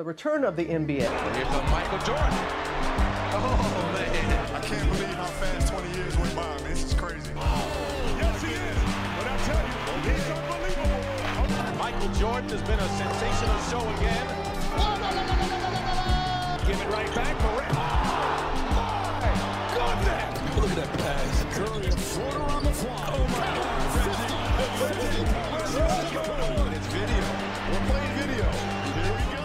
The return of the NBA. Here's Michael Jordan. Oh, man. I can't believe how fast 20 years went by, man. This is crazy. Yes, he is. But I tell you, he's unbelievable. Michael Jordan has been a sensational show again. Give it right back for Rick. Oh, my goodness. Look at that pass. Curry, a floater on the fly. Oh, my God. 50. It's video. We're playing video. Here we go.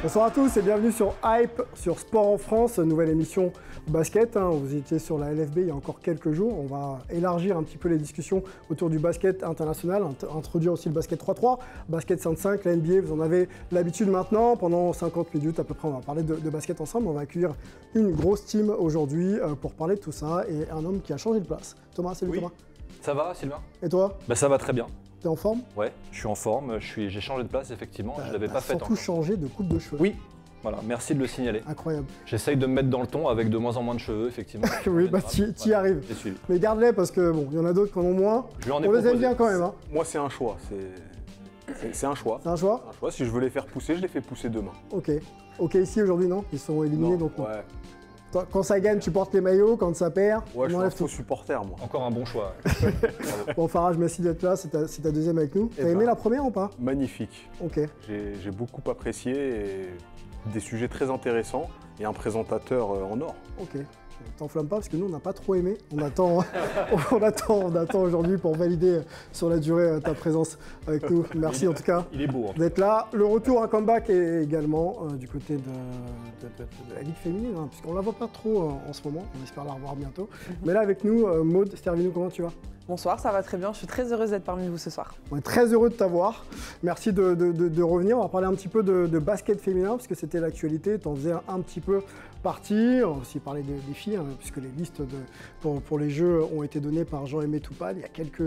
Bonsoir à tous et bienvenue sur Hype, sur Sport en France, nouvelle émission basket. Vous étiez sur la LFB il y a encore quelques jours. On va élargir un petit peu les discussions autour du basket international, introduire aussi le basket 3-3, basket 5-5, la NBA. Vous en avez l'habitude maintenant. Pendant 50 minutes à peu près, on va parler de basket ensemble. On va accueillir une grosse team aujourd'hui pour parler de tout ça et un homme qui a changé de place. Thomas, salut Oui. Thomas. Ça va, Sylvain? Et toi? Ça va très bien. T'es en forme? Ouais, je suis en forme, j'ai changé de place effectivement, je l'avais pas fait Surtout encore. changé de coupe de cheveux. Oui, voilà, merci de le signaler. Incroyable. J'essaye de me mettre dans le ton avec de moins en moins de cheveux, effectivement. Oui, bah t'y y arrives. J'ai suivi. Mais garde-les parce que bon, il y en a d'autres qui en ont moins. Je lui en ai On les aime proposé. bien quand même. Moi, c'est un choix. C'est un choix. C'est un choix? Un choix. Si je veux les faire pousser, je les fais pousser demain. Ok. Ok, ici aujourd'hui, non? Ils sont éliminés Non, donc non. ouais. Toi, quand ça gagne, tu portes les maillots, quand ça perd, Ouais, on je suis un enlève faux tout. supporter, moi. Encore un bon choix. Bon, Farage, merci d'être là, c'est ta deuxième avec nous. Eh T'as aimé ben. la première ou pas? Magnifique. Ok. J'ai beaucoup apprécié et des sujets très intéressants et un présentateur en or. Ok. T'enflamme pas parce que nous on n'a pas trop aimé. On attend, on attend aujourd'hui pour valider sur la durée ta présence avec nous. Merci en tout cas Il est beau. d'être là. Le retour à comeback est également du côté de la Ligue féminine, puisqu'on la voit pas trop en ce moment. On espère la revoir bientôt. Mais là avec nous, Maud Stervinou, comment tu vas? Bonsoir, ça va très bien. Je suis très heureuse d'être parmi vous ce soir. On est très heureux de t'avoir. Merci de revenir. On va parler un petit peu de basket féminin parce que c'était l'actualité. Tu en faisais un petit peu partie. On va aussi parler des filles puisque les listes pour les jeux ont été données par Jean-Aimé Toupal. Il y a quelques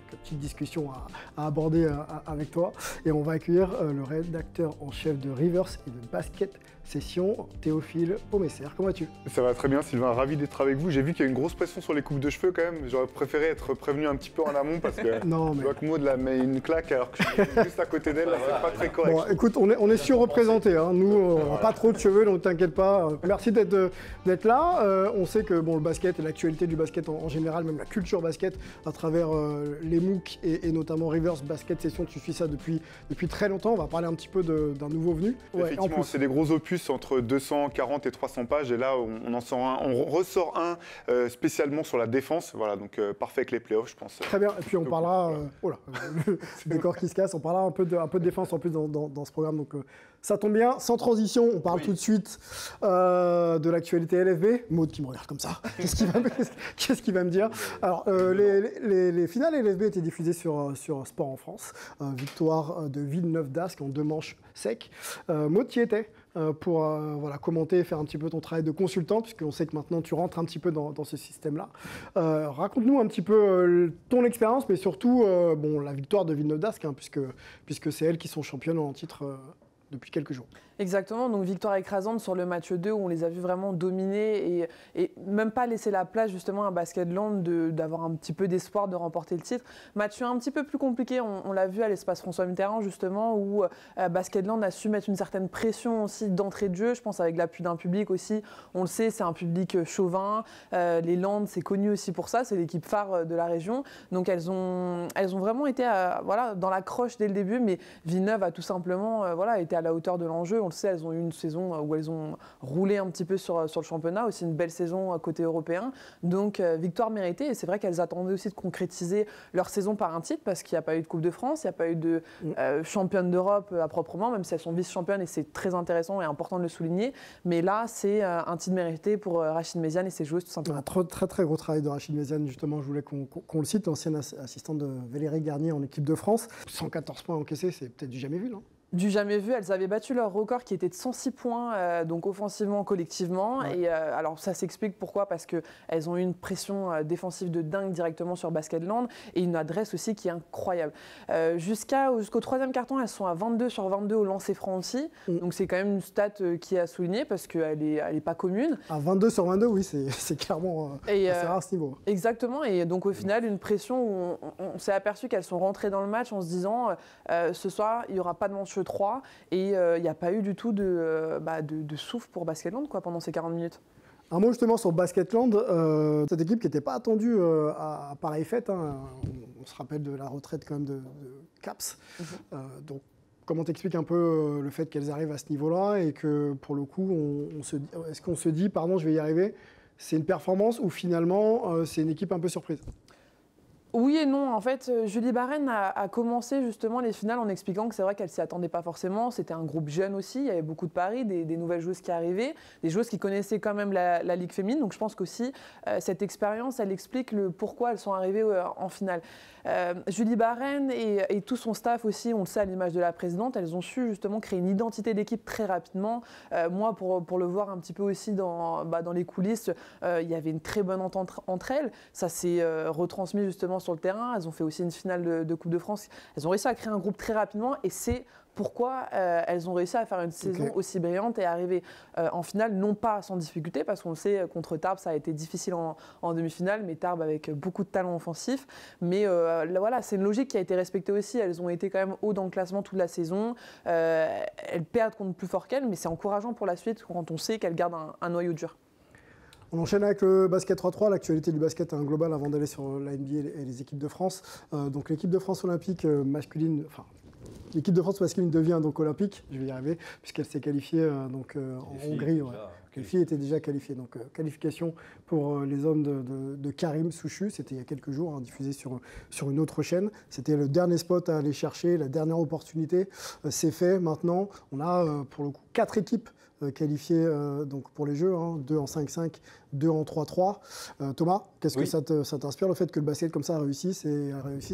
petites discussions à aborder avec toi. Et on va accueillir le rédacteur en chef de Rivers et de Basket Session, Théophile Pomesser. Comment vas-tu? Ça va très bien, Sylvain. Ravi d'être avec vous. J'ai vu qu'il y a une grosse pression sur les coupes de cheveux quand même. J'aurais préféré être prévenu un petit peu en amont parce que Non, je mais... vois que Maud la met une claque alors que je suis juste à côté d'elle. Là, c'est pas très correct. Bon, écoute, on est surreprésentés. Nous, on n'a pas trop de cheveux, donc t'inquiète pas. Merci d'être là. On sait que bon, le basket et l'actualité du basket en général, même la culture basket, à travers les MOOC et notamment Rivers Basket Session, tu suis ça depuis très longtemps. On va parler un petit peu d'un nouveau venu. Ouais, en Effectivement, plus. c'est des gros opus entre 240 et 300 pages. Et là, on en sort un, on ressort un spécialement sur la défense. Voilà, donc parfait avec les playoffs, je pense. Très bien, et puis on parlera, oh là, le décor qui se casse, on parlera un peu de défense en plus dans ce programme, donc ça tombe bien. Sans transition, on parle tout de suite de l'actualité LFB. Maud qui me regarde comme ça, qu'est-ce qu'il va me dire? Alors, les finales LFB étaient diffusées sur Sport en France, victoire de Villeneuve d'Ascq en 2 manches secs. Maud, qui était pour commenter, faire un petit peu ton travail de consultant, puisqu'on sait que maintenant tu rentres un petit peu dans ce système-là. Raconte-nous un petit peu ton expérience, mais surtout la victoire de Villeneuve d'Ascq, puisque c'est elles qui sont championnes en titre depuis quelques jours. Exactement, donc victoire écrasante sur le match 2 où on les a vus vraiment dominer et même pas laisser la place justement à Basketland d'avoir un petit peu d'espoir de remporter le titre. Match 1 un petit peu plus compliqué, on l'a vu à l'espace François Mitterrand justement où Basketland a su mettre une certaine pression aussi d'entrée de jeu, je pense avec l'appui d'un public aussi. On le sait, c'est un public chauvin, les Landes c'est connu aussi pour ça, c'est l'équipe phare de la région. Donc elles ont vraiment été dans la croche dès le début, mais Villeneuve a tout simplement été à la hauteur de l'enjeu. On le sait, elles ont eu une saison où elles ont roulé un petit peu sur le championnat, aussi une belle saison côté européen. Donc victoire méritée, et c'est vrai qu'elles attendaient aussi de concrétiser leur saison par un titre parce qu'il n'y a pas eu de Coupe de France, il n'y a pas eu de championne d'Europe à proprement, même si elles sont vice-championnes et c'est très intéressant et important de le souligner. Mais là, c'est un titre mérité pour Rachid Méziane et ses joueuses tout simplement. Un très très gros travail de Rachid Méziane, justement, je voulais qu'on le cite, l'ancienne assistante de Valérie Garnier en équipe de France. 114 points encaissés, c'est peut-être du jamais vu, non? Du jamais vu, elles avaient battu leur record qui était de 106 points, donc offensivement, collectivement. Ouais. Et alors ça s'explique pourquoi, parce qu'elles ont eu une pression défensive de dingue directement sur Basketland et une adresse aussi qui est incroyable. Jusqu'au 3e carton, elles sont à 22 sur 22 au lancer franc aussi. Donc c'est quand même une stat qui est à souligner parce qu'elle est pas commune. À 22 sur 22, oui, c'est clairement assez rare à ce niveau. Exactement, et donc au final, une pression où on s'est aperçu qu'elles sont rentrées dans le match en se disant ce soir, il n'y aura pas de manche match 3 et il n'y a pas eu du tout de souffle pour Basketland quoi, pendant ces 40 minutes. Un mot justement sur Basketland, cette équipe qui n'était pas attendue à pareille fête. Hein. On se rappelle de la retraite quand même de Caps. Donc, comment t'expliques un peu le fait qu'elles arrivent à ce niveau-là et que pour le coup, est-ce qu'on se dit, pardon, je vais y arriver, c'est une performance ou finalement c'est une équipe un peu surprise? Oui et non. En fait, Julie Barren a commencé justement les finales en expliquant que c'est vrai qu'elle ne s'y attendait pas forcément. C'était un groupe jeune aussi. Il y avait beaucoup de paris, des nouvelles joueuses qui arrivaient, des joueuses qui connaissaient quand même la Ligue féminine. Donc je pense qu'aussi, cette expérience, elle explique le pourquoi elles sont arrivées en finale. Julie Barren et tout son staff aussi, on le sait à l'image de la présidente, elles ont su justement créer une identité d'équipe très rapidement. Moi, pour le voir un petit peu aussi dans les coulisses, il y avait une très bonne entente entre elles. Ça s'est retransmis justement sur le terrain. Elles ont fait aussi une finale de Coupe de France. Elles ont réussi à créer un groupe très rapidement et c'est pourquoi elles ont réussi à faire une saison aussi brillante et arriver en finale, non pas sans difficulté, parce qu'on le sait, contre Tarbes, ça a été difficile en demi-finale, mais Tarbes avec beaucoup de talent offensif. Mais voilà, c'est une logique qui a été respectée aussi. Elles ont été quand même haut dans le classement toute la saison. Elles perdent contre plus fort qu'elles, mais c'est encourageant pour la suite quand on sait qu'elles gardent un noyau dur. On enchaîne avec le basket 3-3, l'actualité du basket un global avant d'aller sur la NBA et les équipes de France. Donc l'équipe de France olympique masculine, enfin l'équipe de France masculine devient donc olympique, je vais y arriver, puisqu'elle s'est qualifiée en Hongrie. Ouais. Les filles étaient déjà qualifiées, donc qualification pour les hommes de Karim Souchu, c'était il y a quelques jours, hein, diffusé sur une autre chaîne. C'était le dernier spot à aller chercher, la dernière opportunité. C'est fait maintenant. On a pour le coup 4 équipes qualifiées donc pour les Jeux, hein, 2 en 5-5, 2 en 3-3. Thomas, qu'est-ce que ça t'inspire, le fait que le basket comme ça réussisse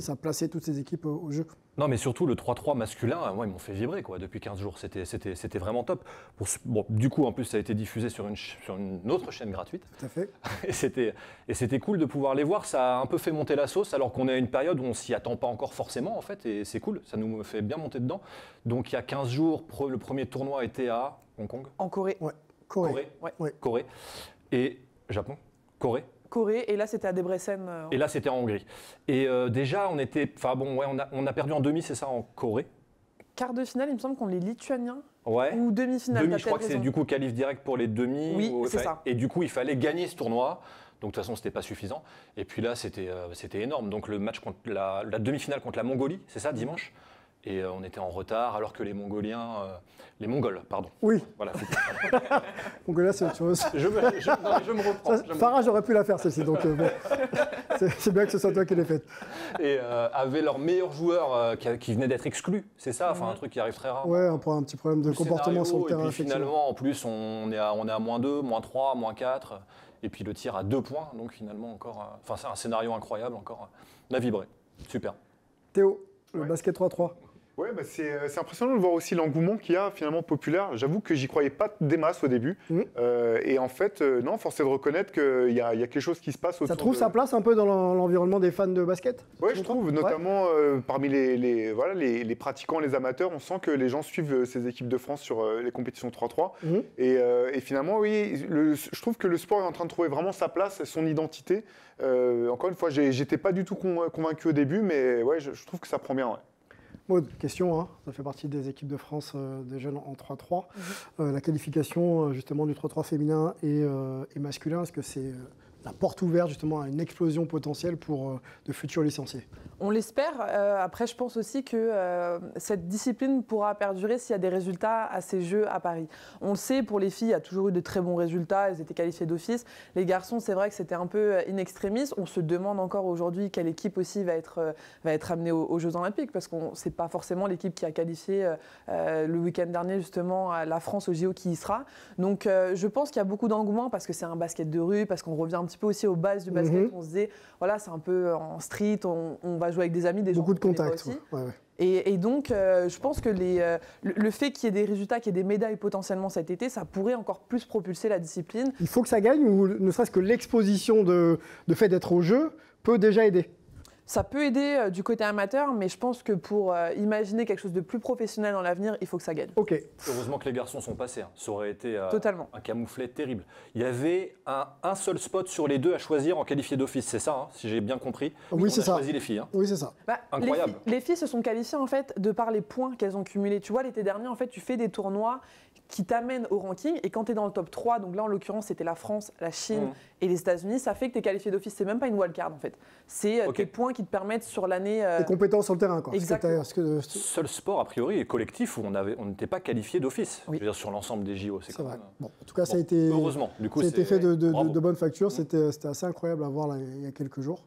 à placer toutes ces équipes au jeu? Non, mais surtout le 3-3 masculin, moi, ils m'ont fait vibrer quoi, depuis 15 jours. C'était vraiment top. Bon, du coup, en plus, ça a été diffusé sur une autre chaîne gratuite. Tout à fait. Et c'était cool de pouvoir les voir. Ça a un peu fait monter la sauce, alors qu'on est à une période où on ne s'y attend pas encore forcément, en fait. Et c'est cool, ça nous fait bien monter dedans. Donc, il y a 15 jours, le premier tournoi était à Hong Kong. En Corée. Ouais. Corée. Et Japon. Corée, et là c'était à Debrecen. Et là c'était en Hongrie. Et déjà on a perdu en demi, c'est ça, en Corée. Quart de finale, il me semble qu'on les Lituaniens. Ouais. Ou demi-finale. Je crois que c'est du coup qualif direct pour les demi. Oui, c'est ça. Et du coup il fallait gagner ce tournoi. Donc de toute façon c'était pas suffisant. Et puis là c'était énorme. Donc le match contre la demi-finale contre la Mongolie, c'est ça, dimanche. Et on était en retard alors que les Mongols, pardon. Oui. Voilà. Mongolia, c'est autre chose. Je me reprends. Farah, j'aurais pu la faire celle-ci, donc bon. C'est bien que ce soit toi qui l'aies faite. Et avaient leur meilleur joueur qui venait d'être exclu, c'est ça, enfin un truc qui arrive très rare. Ouais, un petit problème de comportement sur le terrain. Et puis finalement, en plus, on est à -2, -3, -4, et puis le tir à 2 points, donc finalement encore. Enfin, c'est un scénario incroyable, encore. On a vibré, super. Théo, le basket 3-3. Ouais, c'est impressionnant de voir aussi l'engouement qu'il y a finalement populaire. J'avoue que j'y croyais pas des masses au début. Et en fait, non, force est de reconnaître qu'il y a quelque chose qui se passe autour. Ça trouve sa place un peu dans l'environnement des fans de basket? Oui, je trouve, notamment parmi les pratiquants, les amateurs, on sent que les gens suivent ces équipes de France sur les compétitions 3-3. Et finalement, oui, je trouve que le sport est en train de trouver vraiment sa place, son identité. Encore une fois, j'étais pas du tout convaincu au début, mais ouais, je trouve que ça prend bien. Ouais. Maud, question, hein, ça fait partie des équipes de France des jeunes en 3-3. La qualification justement du 3-3 féminin et masculin, est-ce que c'est la porte ouverte justement à une explosion potentielle pour de futurs licenciés? On l'espère. Après, je pense aussi que cette discipline pourra perdurer s'il y a des résultats à ces Jeux à Paris. On le sait, pour les filles, il y a toujours eu de très bons résultats. Elles étaient qualifiées d'office. Les garçons, c'est vrai que c'était un peu in extremis. On se demande encore aujourd'hui quelle équipe aussi va être amenée aux Jeux Olympiques, parce qu'on sait pas forcément l'équipe qui a qualifié le week-end dernier justement à la France au JO qui y sera. Donc, je pense qu'il y a beaucoup d'engouement parce que c'est un basket de rue, parce qu'on revient un petit peu aussi aux bases du basket. On se disait, voilà, c'est un peu en street, on va jouer avec des amis, des beaucoup gens de contacts. Et donc, je pense que le fait qu'il y ait des résultats, qu'il y ait des médailles potentiellement cet été, ça pourrait encore plus propulser la discipline. Il faut que ça gagne, ou ne serait-ce que l'exposition de fait d'être au jeu peut déjà aider? Ça peut aider du côté amateur, mais je pense que pour imaginer quelque chose de plus professionnel dans l'avenir, il faut que ça gagne. Ok. Heureusement que les garçons sont passés. Hein. Ça aurait été Totalement. un camouflet terrible. Il y avait un seul spot sur les deux à choisir en qualifié d'office, c'est ça, hein, si j'ai bien compris. Oui, c'est ça. On a choisi les filles. Hein. Oui, c'est ça. Bah, Incroyable. Les filles se sont qualifiées en fait de par les points qu'elles ont cumulés. Tu vois, l'été dernier, en fait, tu fais des tournois qui t'amènent au ranking et quand tu es dans le top 3, donc là en l'occurrence c'était la France, la Chine et les États-Unis, ça fait que tu es qualifié d'office. C'est même pas une wildcard en fait. C'est tes points qui te permettent sur l'année. Les compétences sur le terrain, quoi. Exactement. Seul sport a priori et collectif où on n'était pas qualifié d'office. Oui. Je veux dire sur l'ensemble des JO. C'est vrai. Bon, en tout cas, ça a été. Heureusement. Du coup, ça a été fait bravo. de bonne facture. C'était assez incroyable à voir là, il y a quelques jours.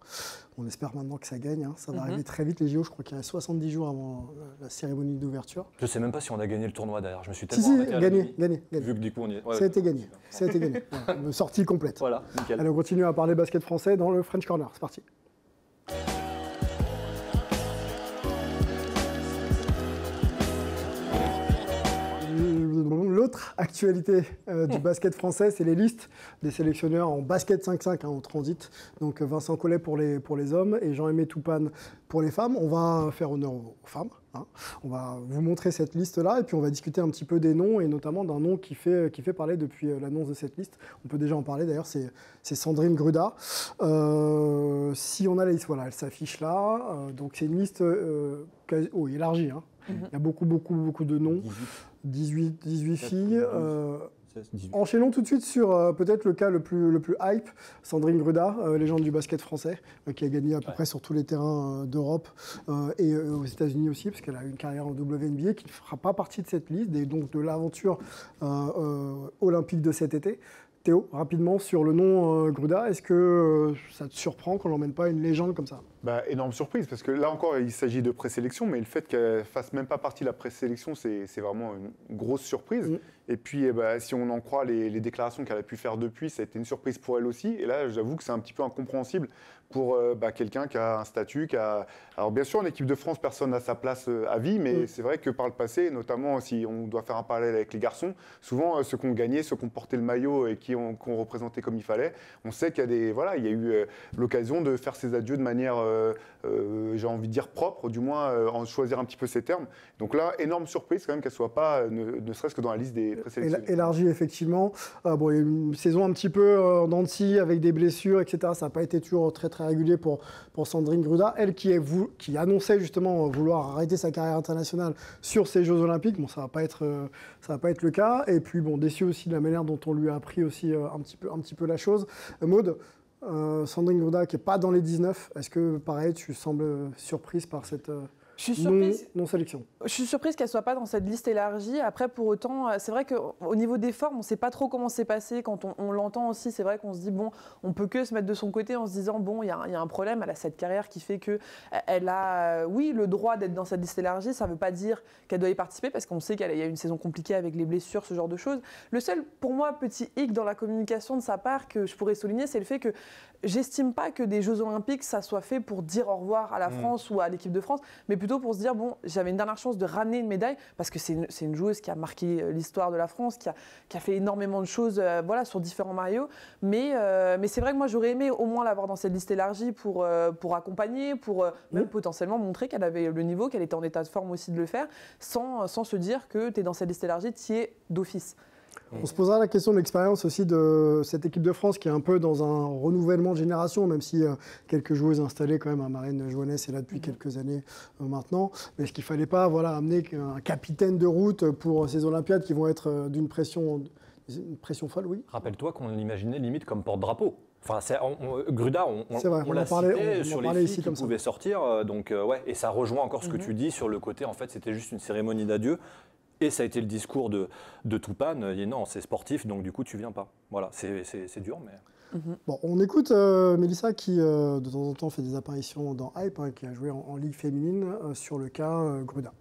On espère maintenant que ça gagne. Hein. Ça va arriver très vite les JO. Je crois qu'il y a 70 jours avant la cérémonie d'ouverture. Je sais même pas si on a gagné le tournoi d'ailleurs. Je me suis Si, tellement arrêté à la demi. gagné. Vu que du coup on y est. Ouais, Ça a été gagné. Ça a été gagné. Voilà, sortie complète. Voilà, nickel. Allez, on continue à parler basket français dans le French Corner. C'est parti. L'autre actualité du basket français, c'est les listes des sélectionneurs en basket 5-5 en transit. Donc Vincent Collet pour les hommes et Jean-Aimé Toupane pour les femmes. On va faire honneur aux femmes. Hein. On va vous montrer cette liste-là et puis on va discuter un petit peu des noms et notamment d'un nom qui fait parler depuis l'annonce de cette liste. On peut déjà en parler d'ailleurs, c'est Sandrine Gruda. Si on a la liste, voilà, elle s'affiche là. Donc c'est une liste élargie. Hein. Il y a beaucoup de noms. 18 filles. 16, 18. Enchaînons tout de suite sur peut-être le cas le plus hype, Sandrine Gruda, légende du basket français, qui a gagné à peu près sur tous les terrains d'Europe et aux États-Unis aussi, parce qu'elle a eu une carrière en WNBA qui ne fera pas partie de cette liste, et donc de l'aventure olympique de cet été. Théo, rapidement sur le nom Gruda, est-ce que ça te surprend qu'on n'emmène pas une légende comme ça ? Énorme surprise, parce que là encore, il s'agit de présélection, mais le fait qu'elle fasse même pas partie de la présélection, c'est vraiment une grosse surprise. Et puis, si on en croit les déclarations qu'elle a pu faire depuis, ça a été une surprise pour elle aussi. Et là, j'avoue que c'est un petit peu incompréhensible pour quelqu'un qui a un statut, Alors bien sûr, en équipe de France, personne n'a sa place à vie, mais c'est vrai que par le passé, notamment si on doit faire un parallèle avec les garçons, souvent ceux qui ont gagné, ceux qui ont porté le maillot et qui ont représenté comme il fallait, on sait qu'il y a il y a eu l'occasion de faire ses adieux de manière, j'ai envie de dire propre, du moins en choisir un petit peu ses termes. Donc là, énorme surprise quand même qu'elle ne soit pas, ne serait-ce que dans la liste des présélectionnés. Élargie, effectivement. Il y a eu une saison un petit peu en dents de scie, avec des blessures, etc. Ça n'a pas été toujours très régulier pour Sandrine Gruda. Elle qui annonçait justement vouloir arrêter sa carrière internationale sur ces Jeux Olympiques. Bon, ça va pas être le cas. Et puis, déçu aussi de la manière dont on lui a appris aussi un petit peu la chose. Maud, Sandrine Gruda qui n'est pas dans les 19, est-ce que, pareil, tu sembles surprise par cette... Je suis surprise. Non-sélection. Je suis surprise qu'elle ne soit pas dans cette liste élargie. Après, pour autant, c'est vrai qu'au niveau des formes, on ne sait pas trop comment c'est passé. Quand on l'entend aussi, c'est vrai qu'on se dit, bon, on ne peut que se mettre de son côté en se disant, bon, il y a un problème. Elle a cette carrière qui fait qu'elle a, oui, le droit d'être dans cette liste élargie. Ça ne veut pas dire qu'elle doit y participer parce qu'on sait qu'il y a une saison compliquée avec les blessures, ce genre de choses. Le seul, pour moi, petit hic dans la communication de sa part que je pourrais souligner, c'est le fait que j'estime pas que des Jeux Olympiques, ça soit fait pour dire au revoir à la France ou à l'équipe de France, mais plutôt pour se dire, bon, j'avais une dernière chance de ramener une médaille, parce que c'est une joueuse qui a marqué l'histoire de la France, qui a fait énormément de choses sur différents maillots. Mais c'est vrai que moi, j'aurais aimé au moins l'avoir dans cette liste élargie pour accompagner, pour même potentiellement montrer qu'elle avait le niveau, qu'elle était en état de forme aussi de le faire, sans se dire que tu es dans cette liste élargie, tu y es d'office. On se posera la question de l'expérience aussi de cette équipe de France qui est un peu dans un renouvellement de génération, même si quelques joueuses installées quand même, Marlène Joannès est là depuis quelques années maintenant. Mais est-ce qu'il ne fallait pas amener un capitaine de route pour ces Olympiades qui vont être d'une pression folle, oui. Rappelle-toi qu'on l'imaginait limite comme porte-drapeau. Enfin, Gruda, on l'a cité sur les filles qui pouvaient sortir. Et ça rejoint encore ce que tu dis sur le côté, en fait, c'était juste une cérémonie d'adieu. Et ça a été le discours de Toupane. Et non, c'est sportif, donc du coup, tu viens pas. Voilà, c'est dur, mais... Bon, on écoute Mélissa qui, de temps en temps, fait des apparitions dans Hype, qui a joué en Ligue féminine sur le cas Gruda.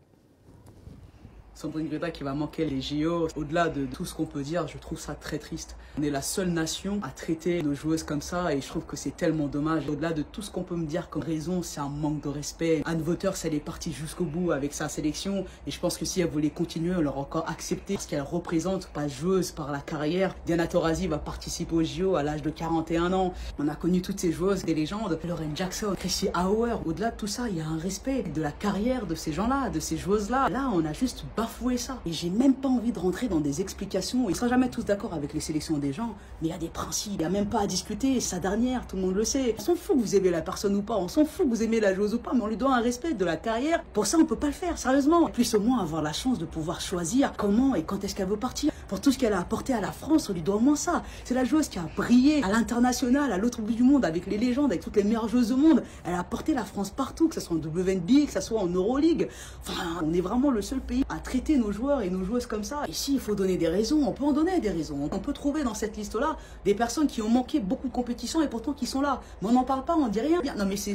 Sandrine Gruda qui va manquer les JO. Au-delà de tout ce qu'on peut dire, je trouve ça très triste. On est la seule nation à traiter nos joueuses comme ça et je trouve que c'est tellement dommage. Au-delà de tout ce qu'on peut me dire comme raison, c'est un manque de respect. Anne Wouters, elle est partie jusqu'au bout avec sa sélection et je pense que si elle voulait continuer, elle aurait encore accepté parce qu'elle représente pas joueuse par la carrière. Diana Taurasi va participer aux JO à l'âge de 41 ans. On a connu toutes ces joueuses, des légendes. Lauren Jackson, Chrissy Hauer. Au-delà de tout ça, il y a un respect de la carrière de ces gens-là, de ces joueuses-là. Là, on a juste bafoué ça. Et j'ai même pas envie de rentrer dans des explications. Ils seront jamais tous d'accord avec les sélections des gens, mais il y a des principes. Il n'y a même pas à discuter. Sa dernière, tout le monde le sait. On s'en fout que vous aimez la personne ou pas. On s'en fout que vous aimez la joueuse ou pas, mais on lui doit un respect de la carrière. Pour ça, on peut pas le faire, sérieusement. Puisse au moins avoir la chance de pouvoir choisir comment et quand est-ce qu'elle veut partir. Pour tout ce qu'elle a apporté à la France, on lui doit au moins ça. C'est la joueuse qui a brillé à l'international, à l'autre bout du monde, avec les légendes, avec toutes les meilleures joueuses au monde. Elle a apporté la France partout, que ce soit en WNBA, que ce soit en Euroleague. Enfin, on est vraiment le seul pays à traiter nos joueurs et nos joueuses comme ça. Ici, il faut donner des raisons. On peut en donner des raisons. On peut trouver dans cette liste-là des personnes qui ont manqué beaucoup de compétitions et pourtant qui sont là. Mais on n'en parle pas, on dit rien. Non, mais c'est...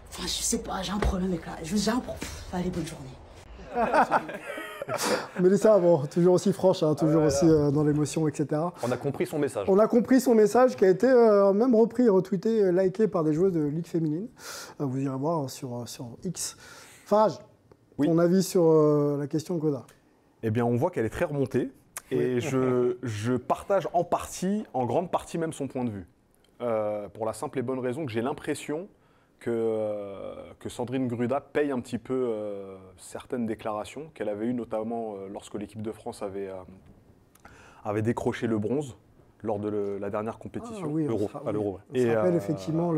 Enfin, je sais pas, j'ai un problème avec la... J'ai un problème. Allez, bonne journée. Mélissa, bon, toujours aussi franche, hein, toujours aussi dans l'émotion, etc. On a compris son message. On a compris son message qui a été même repris, retweeté, liké par des joueuses de Ligue féminine. Vous irez voir sur X. Farage, ton avis sur la question de Gruda? Eh bien, on voit qu'elle est très remontée. Et je partage en grande partie même son point de vue. Pour la simple et bonne raison que j'ai l'impression que Sandrine Gruda paye un petit peu certaines déclarations qu'elle avait eues, notamment lorsque l'équipe de France avait décroché le bronze lors de la dernière compétition, l'Euro. On se rappelle effectivement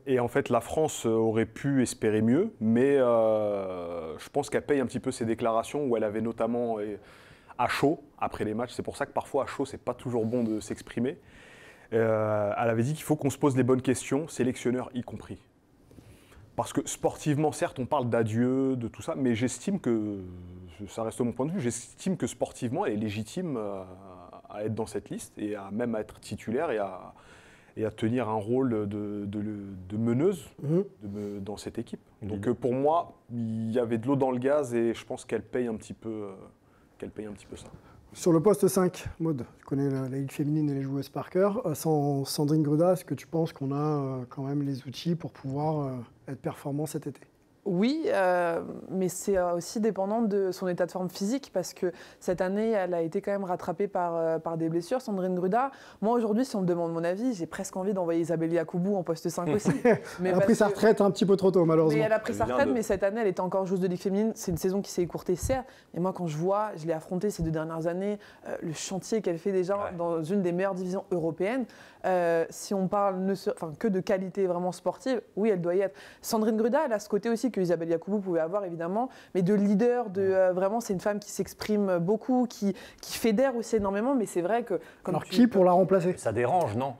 Et en fait, la France aurait pu espérer mieux, mais je pense qu'elle paye un petit peu ses déclarations où elle avait notamment à chaud après les matchs. C'est pour ça que parfois à chaud, c'est pas toujours bon de s'exprimer. Elle avait dit qu'il faut qu'on se pose les bonnes questions, sélectionneurs y compris. Parce que sportivement, certes, on parle d'adieu, de tout ça, mais j'estime que, ça reste mon point de vue, j'estime que sportivement, elle est légitime à être dans cette liste et même à être titulaire et à tenir un rôle de meneuse dans cette équipe. Donc pour moi, il y avait de l'eau dans le gaz et je pense qu'elle paye un petit peu ça. Sur le poste 5, Maud, tu connais la Ligue féminine et les joueuses par cœur. Sans Sandrine Gruda, est-ce que tu penses qu'on a quand même les outils pour pouvoir être performant cet été? Oui, mais c'est aussi dépendant de son état de forme physique parce que cette année, elle a été quand même rattrapée par des blessures. Sandrine Gruda, moi aujourd'hui, si on me demande mon avis, j'ai presque envie d'envoyer Isabelle Yacoubou en poste 5 aussi. Mais elle a pris sa retraite un petit peu trop tôt, malheureusement. Mais elle a pris sa retraite, mais cette année, elle était encore joueuse de Ligue féminine. C'est une saison qui s'est écourtée, certes. Et moi, quand je l'ai affrontée ces 2 dernières années, le chantier qu'elle fait déjà dans une des meilleures divisions européennes, si on parle que de qualité vraiment sportive, oui, elle doit y être. Sandrine Gruda, elle a ce côté aussi que Isabelle Yacoubou pouvait avoir évidemment, mais de leader, vraiment c'est une femme qui s'exprime beaucoup, qui fédère aussi énormément, mais c'est vrai que... Alors qui pour la remplacer? Ça dérange, non?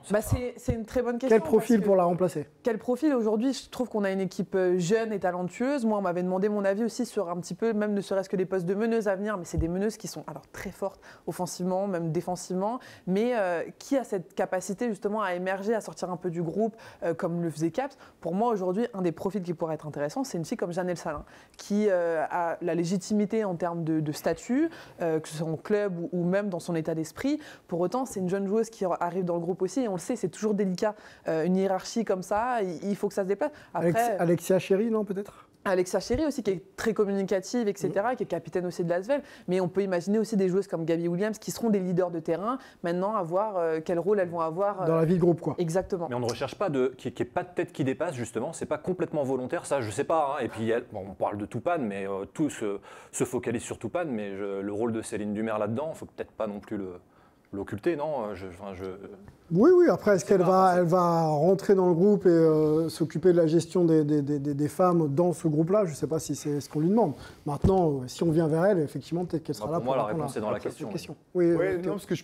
C'est une très bonne question. Quel profil pour la remplacer? Quel profil? Aujourd'hui, je trouve qu'on a une équipe jeune et talentueuse. Moi, on m'avait demandé mon avis aussi sur un petit peu, même ne serait-ce que les postes de meneuses à venir, mais c'est des meneuses qui sont alors très fortes offensivement, même défensivement, mais qui a cette capacité justement à émerger, à sortir un peu du groupe, comme le faisait Caps. Pour moi, aujourd'hui, un des profils qui pourrait être intéressant, c'est une fille comme Jeanne Salin, qui a la légitimité en termes de statut, que ce soit en club ou même dans son état d'esprit. Pour autant, c'est une jeune joueuse qui arrive dans le groupe aussi, et on le sait, c'est toujours délicat. Une hiérarchie comme ça, il faut que ça se déplace. Après, Alexia Chéry, non, peut-être? Alexia Chéry aussi, qui est très communicative, etc., qui est capitaine aussi de l'Asvel. Mais on peut imaginer aussi des joueuses comme Gabby Williams qui seront des leaders de terrain. Maintenant, à voir quel rôle elles vont avoir. Dans la vie de groupe, quoi. Exactement. Mais on ne recherche pas qu'il n'y ait pas de tête qui dépasse, justement. C'est pas complètement volontaire, ça, je sais pas. Hein. Et puis, on parle de Toupane, mais tout se focalise sur Toupane. Mais le rôle de Céline Dumer là-dedans, il ne faut peut-être pas non plus l'occulter, non? Oui, après, est-ce qu'elle va rentrer dans le groupe et s'occuper de la gestion des femmes dans ce groupe-là? Je ne sais pas si c'est ce qu'on lui demande. Maintenant, si on vient vers elle, effectivement, peut-être qu'elle sera là pour moi, la réponse est dans la question. Oui, non, parce que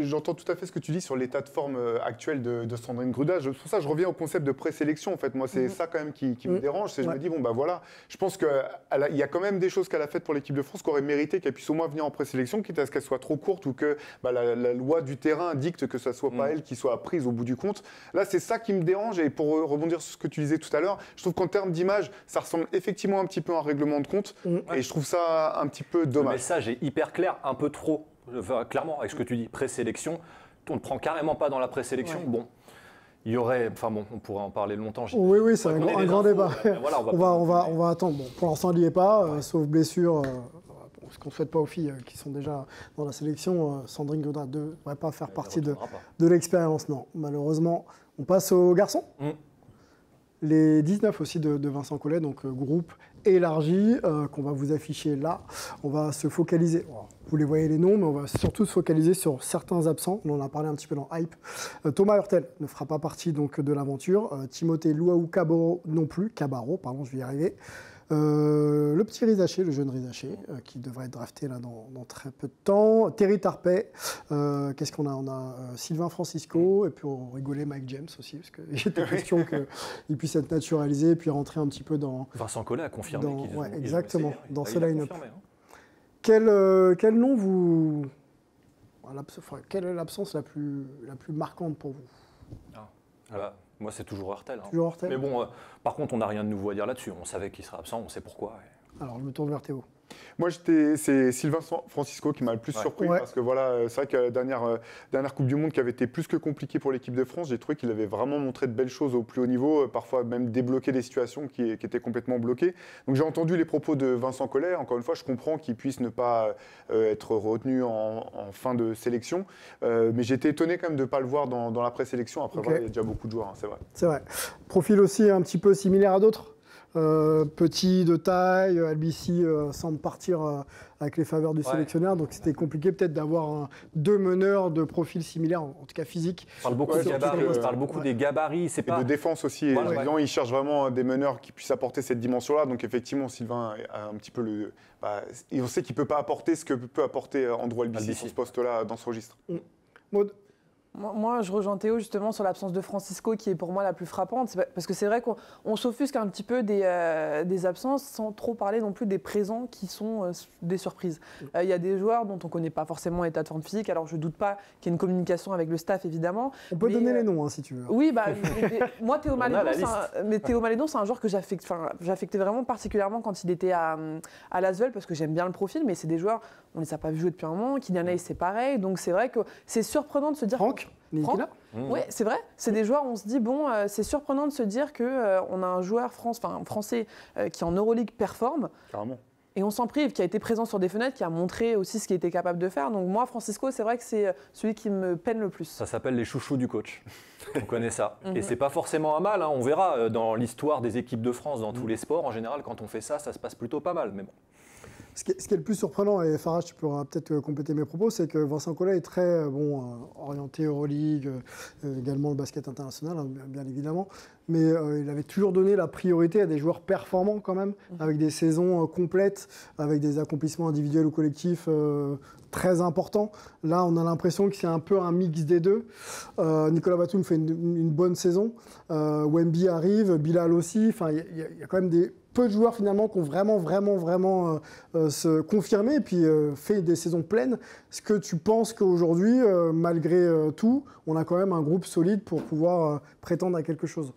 j'entends tout à fait ce que tu dis sur l'état de forme actuel de Sandrine Gruda. Pour ça, je reviens au concept de présélection. En fait, moi, c'est ça quand même qui me dérange. Je me dis, bon, bah voilà, je pense qu'il y a quand même des choses qu'elle a faites pour l'équipe de France qui auraient mérité qu'elle puisse au moins venir en présélection, quitte à ce qu'elle soit trop courte ou que loi du terrain dicte que ça soit pas elle qui soit prise au bout du compte. Là, c'est ça qui me dérange. Et pour rebondir sur ce que tu disais tout à l'heure, je trouve qu'en termes d'image, ça ressemble effectivement un petit peu à un règlement de compte. Et je trouve ça un petit peu Le dommage. message est hyper clair, un peu trop, clairement, avec ce que tu dis, présélection. On ne prend carrément pas dans la présélection. Ouais. Bon, il y aurait, enfin bon, on pourrait en parler longtemps. Oui, c'est un grand débat. Voilà, on va attendre. Bon, pour l'instant, il n'y est pas, sauf blessure. Ce qu'on ne souhaite pas aux filles qui sont déjà dans la sélection. Sandrine Gaudrat ne devrait pas faire partie de l'expérience, non. Malheureusement, on passe aux garçons. Les 19 aussi de Vincent Collet, donc groupe élargi qu'on va vous afficher là. On va se focaliser, vous les voyez les noms, mais on va surtout se focaliser sur certains absents. On en a parlé un petit peu dans Hype. Thomas Hurtel ne fera pas partie donc, de l'aventure. Timothée Luaou Cabarro non plus. Cabarro, pardon, je vais y arriver. Le petit Rizaché, le jeune Rizaché, qui devrait être drafté là dans très peu de temps. Terry Tarpey, qu'est-ce qu'on a? On a Sylvain Francisco, et puis on rigolait Mike James aussi, parce qu'il était question qu'il puisse être naturalisé et puis rentrer un petit peu dans... Vincent Collet a confirmé qu'ils ont exactement, essayé, dans ce line-up. Quel nom vous... Quelle est l'absence la plus marquante pour vous? Moi, c'est toujours Hurtel. Toujours Hurtel. Mais bon, par contre, on n'a rien de nouveau à dire là-dessus. On savait qu'il serait absent, on sait pourquoi. Alors, je me tourne vers Théo. Moi, c'est Sylvain Francisco qui m'a le plus surpris parce que voilà, c'est vrai que la dernière Coupe du Monde qui avait été plus que compliquée pour l'équipe de France, j'ai trouvé qu'il avait vraiment montré de belles choses au plus haut niveau, parfois même débloqué des situations qui étaient complètement bloquées. Donc j'ai entendu les propos de Vincent Collet. Encore une fois, je comprends qu'il puisse ne pas être retenu en fin de sélection, mais j'étais étonné quand même de ne pas le voir dans la présélection. Après, voilà, il y a déjà beaucoup de joueurs, c'est vrai. C'est vrai. Profil aussi un petit peu similaire à d'autres. Petit de taille, Albici semble partir avec les faveurs du sélectionneur, donc c'était compliqué peut-être d'avoir deux meneurs de profil similaire, en tout cas physique. On parle beaucoup, des gabarits, c'est pas... Et de défense aussi, voilà, il cherche vraiment des meneurs qui puissent apporter cette dimension-là, donc effectivement Sylvain a un petit peu on sait qu'il ne peut pas apporter ce que peut apporter Andrew Albici sur ce poste-là, dans ce registre. Maud? Moi, je rejoins Théo justement sur l'absence de Francisco qui est pour moi la plus frappante. Parce que c'est vrai qu'on s'offusque un petit peu des absences sans trop parler non plus des présents qui sont des surprises. Il y a des joueurs dont on ne connaît pas forcément l'état de forme physique. Alors je ne doute pas qu'il y ait une communication avec le staff évidemment. On peut donner les noms si tu veux. Oui, moi Théo Malédon, c'est un joueur que j'affectais vraiment particulièrement quand il était à Lasvel parce que j'aime bien le profil, mais c'est des joueurs, on ne les a pas vus jouer depuis un moment. Kylian Hayes, c'est pareil. Donc c'est vrai que c'est surprenant de se dire... Franck, oui, c'est vrai. C'est des joueurs, on se dit, bon, c'est surprenant de se dire qu'on a un joueur français qui en Euroleague performe. Carrément. Et on s'en prive, qui a été présent sur des fenêtres, qui a montré aussi ce qu'il était capable de faire. Donc moi, Francisco, c'est vrai que c'est celui qui me peine le plus. Ça s'appelle les chouchous du coach. On connaît ça. Et c'est pas forcément un mal. On verra dans l'histoire des équipes de France, dans tous les sports, en général, quand on fait ça, ça se passe plutôt pas mal. Mais bon. Ce qui est le plus surprenant, et Farah, tu pourras peut-être compléter mes propos, c'est que Vincent Collet est très orienté Euroleague, également le basket international, bien évidemment, mais il avait toujours donné la priorité à des joueurs performants quand même, avec des saisons complètes, avec des accomplissements individuels ou collectifs très importants. Là, on a l'impression que c'est un peu un mix des deux. Nicolas Batum fait une bonne saison, Wemby arrive, Bilal aussi, enfin, il y a quand même peu de joueurs finalement qui ont vraiment se confirmé et puis fait des saisons pleines. Est-ce que tu penses qu'aujourd'hui, malgré tout, on a quand même un groupe solide pour pouvoir prétendre à quelque chose?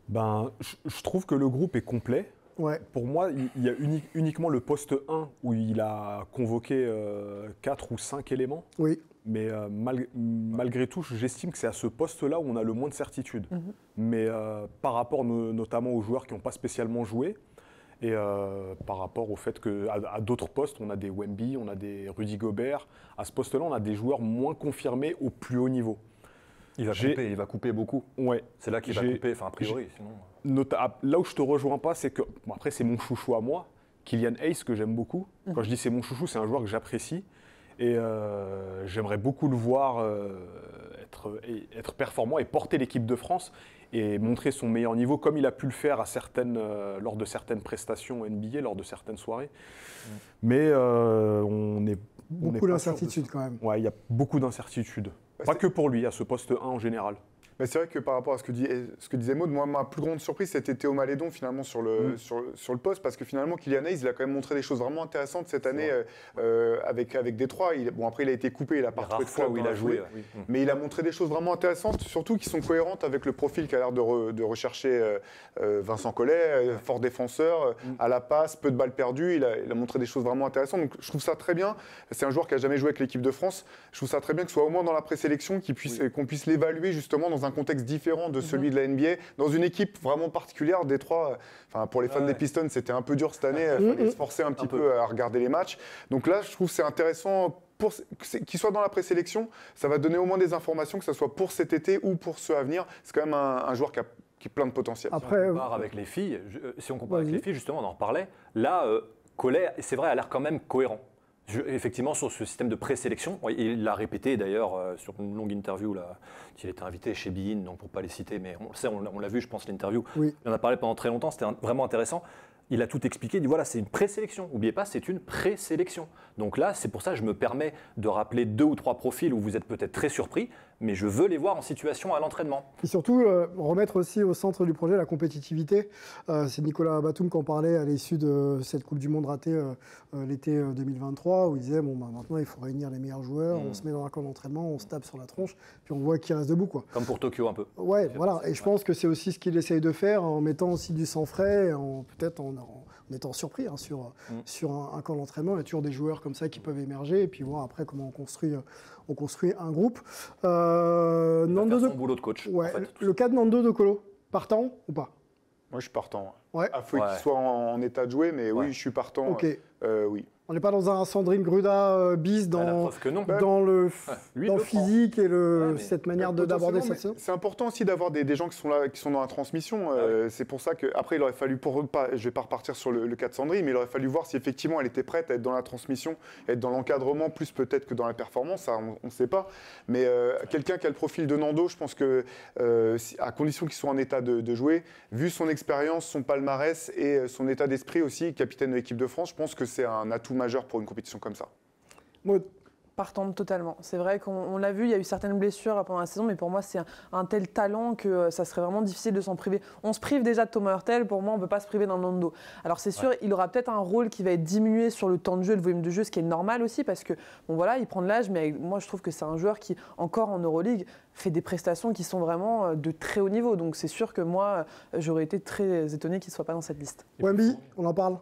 Je trouve que le groupe est complet. Ouais. Pour moi, il y a uniquement le poste 1 où il a convoqué 4 ou 5 éléments. Oui. Mais malgré tout, j'estime que c'est à ce poste-là où on a le moins de certitude. Mais par rapport notamment aux joueurs qui n'ont pas spécialement joué, et par rapport au fait qu'à d'autres postes, on a des Wemby, on a des Rudy Gobert, à ce poste-là, on a des joueurs moins confirmés au plus haut niveau. Il va couper beaucoup. Ouais. C'est là qu'il va couper, a priori. Sinon... Là où je te rejoins pas, c'est que, après c'est mon chouchou à moi, Kylian Hayes, que j'aime beaucoup. Quand je dis c'est mon chouchou, c'est un joueur que j'apprécie. Et j'aimerais beaucoup le voir être performant et porter l'équipe de France et montrer son meilleur niveau, comme il a pu le faire lors de certaines prestations NBA, lors de certaines soirées. Mais on est beaucoup d'incertitudes quand même. Ouais, il y a beaucoup d'incertitudes. Pas que pour lui, à ce poste 1 en général. Mais c'est vrai que par rapport à ce que disait Maud, moi, ma plus grande surprise, c'était Théo Malédon, finalement, sur le poste, parce que finalement, Kylian Hayes, il a quand même montré des choses vraiment intéressantes cette année avec Détroit. Bon, après, il a été coupé, il a pas retrouvé de fois où il a joué. Mais il a montré des choses vraiment intéressantes, surtout qui sont cohérentes avec le profil qu'a l'air de rechercher Vincent Collet, fort défenseur, à la passe, peu de balles perdues. Il a montré des choses vraiment intéressantes. Donc, je trouve ça très bien. C'est un joueur qui n'a jamais joué avec l'équipe de France. Je trouve ça très bien que ce soit au moins dans la présélection, qu'on puisse l'évaluer justement dans un contexte différent de celui de la NBA, dans une équipe vraiment particulière. Détroit, pour les fans des Pistons, c'était un peu dur cette année. Il fallait se forcer un petit peu à regarder les matchs. Donc là, je trouve que c'est intéressant qu'il soit dans la présélection. Ça va donner au moins des informations, que ce soit pour cet été ou pour ceux à venir. C'est quand même un joueur qui est plein de potentiel. Après, si on compare avec les filles, justement, on en reparlait. Là, Collet, c'est vrai, a l'air quand même cohérent. Effectivement, sur ce système de présélection, il l'a répété d'ailleurs sur une longue interview, là, il était invité chez Bein, donc pour ne pas les citer, mais on le sait, on l'a vu, je pense, l'interview. Il en a parlé pendant très longtemps, c'était vraiment intéressant. Il a tout expliqué, il dit voilà, c'est une présélection. N'oubliez pas, c'est une présélection. Donc là, c'est pour ça que je me permets de rappeler 2 ou 3 profils où vous êtes peut-être très surpris, mais je veux les voir en situation à l'entraînement. Et surtout, remettre aussi au centre du projet la compétitivité. C'est Nicolas Batum qui en parlait à l'issue de cette Coupe du Monde ratée l'été 2023, où il disait bon, maintenant il faut réunir les meilleurs joueurs, on se met dans un camp d'entraînement, on se tape sur la tronche, puis on voit qui reste debout, quoi. Comme pour Tokyo un peu. Ouais, voilà. Et je pense que c'est aussi ce qu'il essaye de faire en mettant aussi du sang frais, peut-être en étant surpris sur un camp d'entraînement. Il y a toujours des joueurs comme ça qui peuvent émerger et puis voir après comment on construit un groupe. Nando son boulot de coach. Ouais, en fait, le cas de Nando De Colo, partant ou pas? Moi, je suis partant. Ouais. Il faut qu'il soit en état de jouer, mais oui, je suis partant. Ok. Oui. On n'est pas dans un Sandrine Gruda bis dans le physique et cette manière d'aborder cette saison. C'est important aussi d'avoir des gens qui sont dans la transmission. C'est pour ça qu'après, il aurait fallu, je ne vais pas repartir sur le cas de Sandrine, mais il aurait fallu voir si effectivement elle était prête à être dans la transmission, être dans l'encadrement, plus peut-être que dans la performance, ça on ne sait pas. Mais quelqu'un qui a le profil de Nando, je pense que, à condition qu'il soit en état de jouer, vu son expérience, son palmarès et son état d'esprit aussi, capitaine de l'équipe de France, je pense que c'est un atout majeur pour une compétition comme ça. Maud. Partante totalement. C'est vrai qu'on l'a vu, il y a eu certaines blessures pendant la saison, mais pour moi, c'est un tel talent que ça serait vraiment difficile de s'en priver. On se prive déjà de Thomas Hurtel, pour moi, on ne peut pas se priver d'un Nando. Alors c'est sûr, il aura peut-être un rôle qui va être diminué sur le temps de jeu, le volume de jeu, ce qui est normal aussi, parce que, bon voilà, il prend de l'âge, mais moi, je trouve que c'est un joueur qui, encore en Euroleague, fait des prestations qui sont vraiment de très haut niveau. Donc c'est sûr que moi, j'aurais été très étonné qu'il ne soit pas dans cette liste. Wemby, on en parle?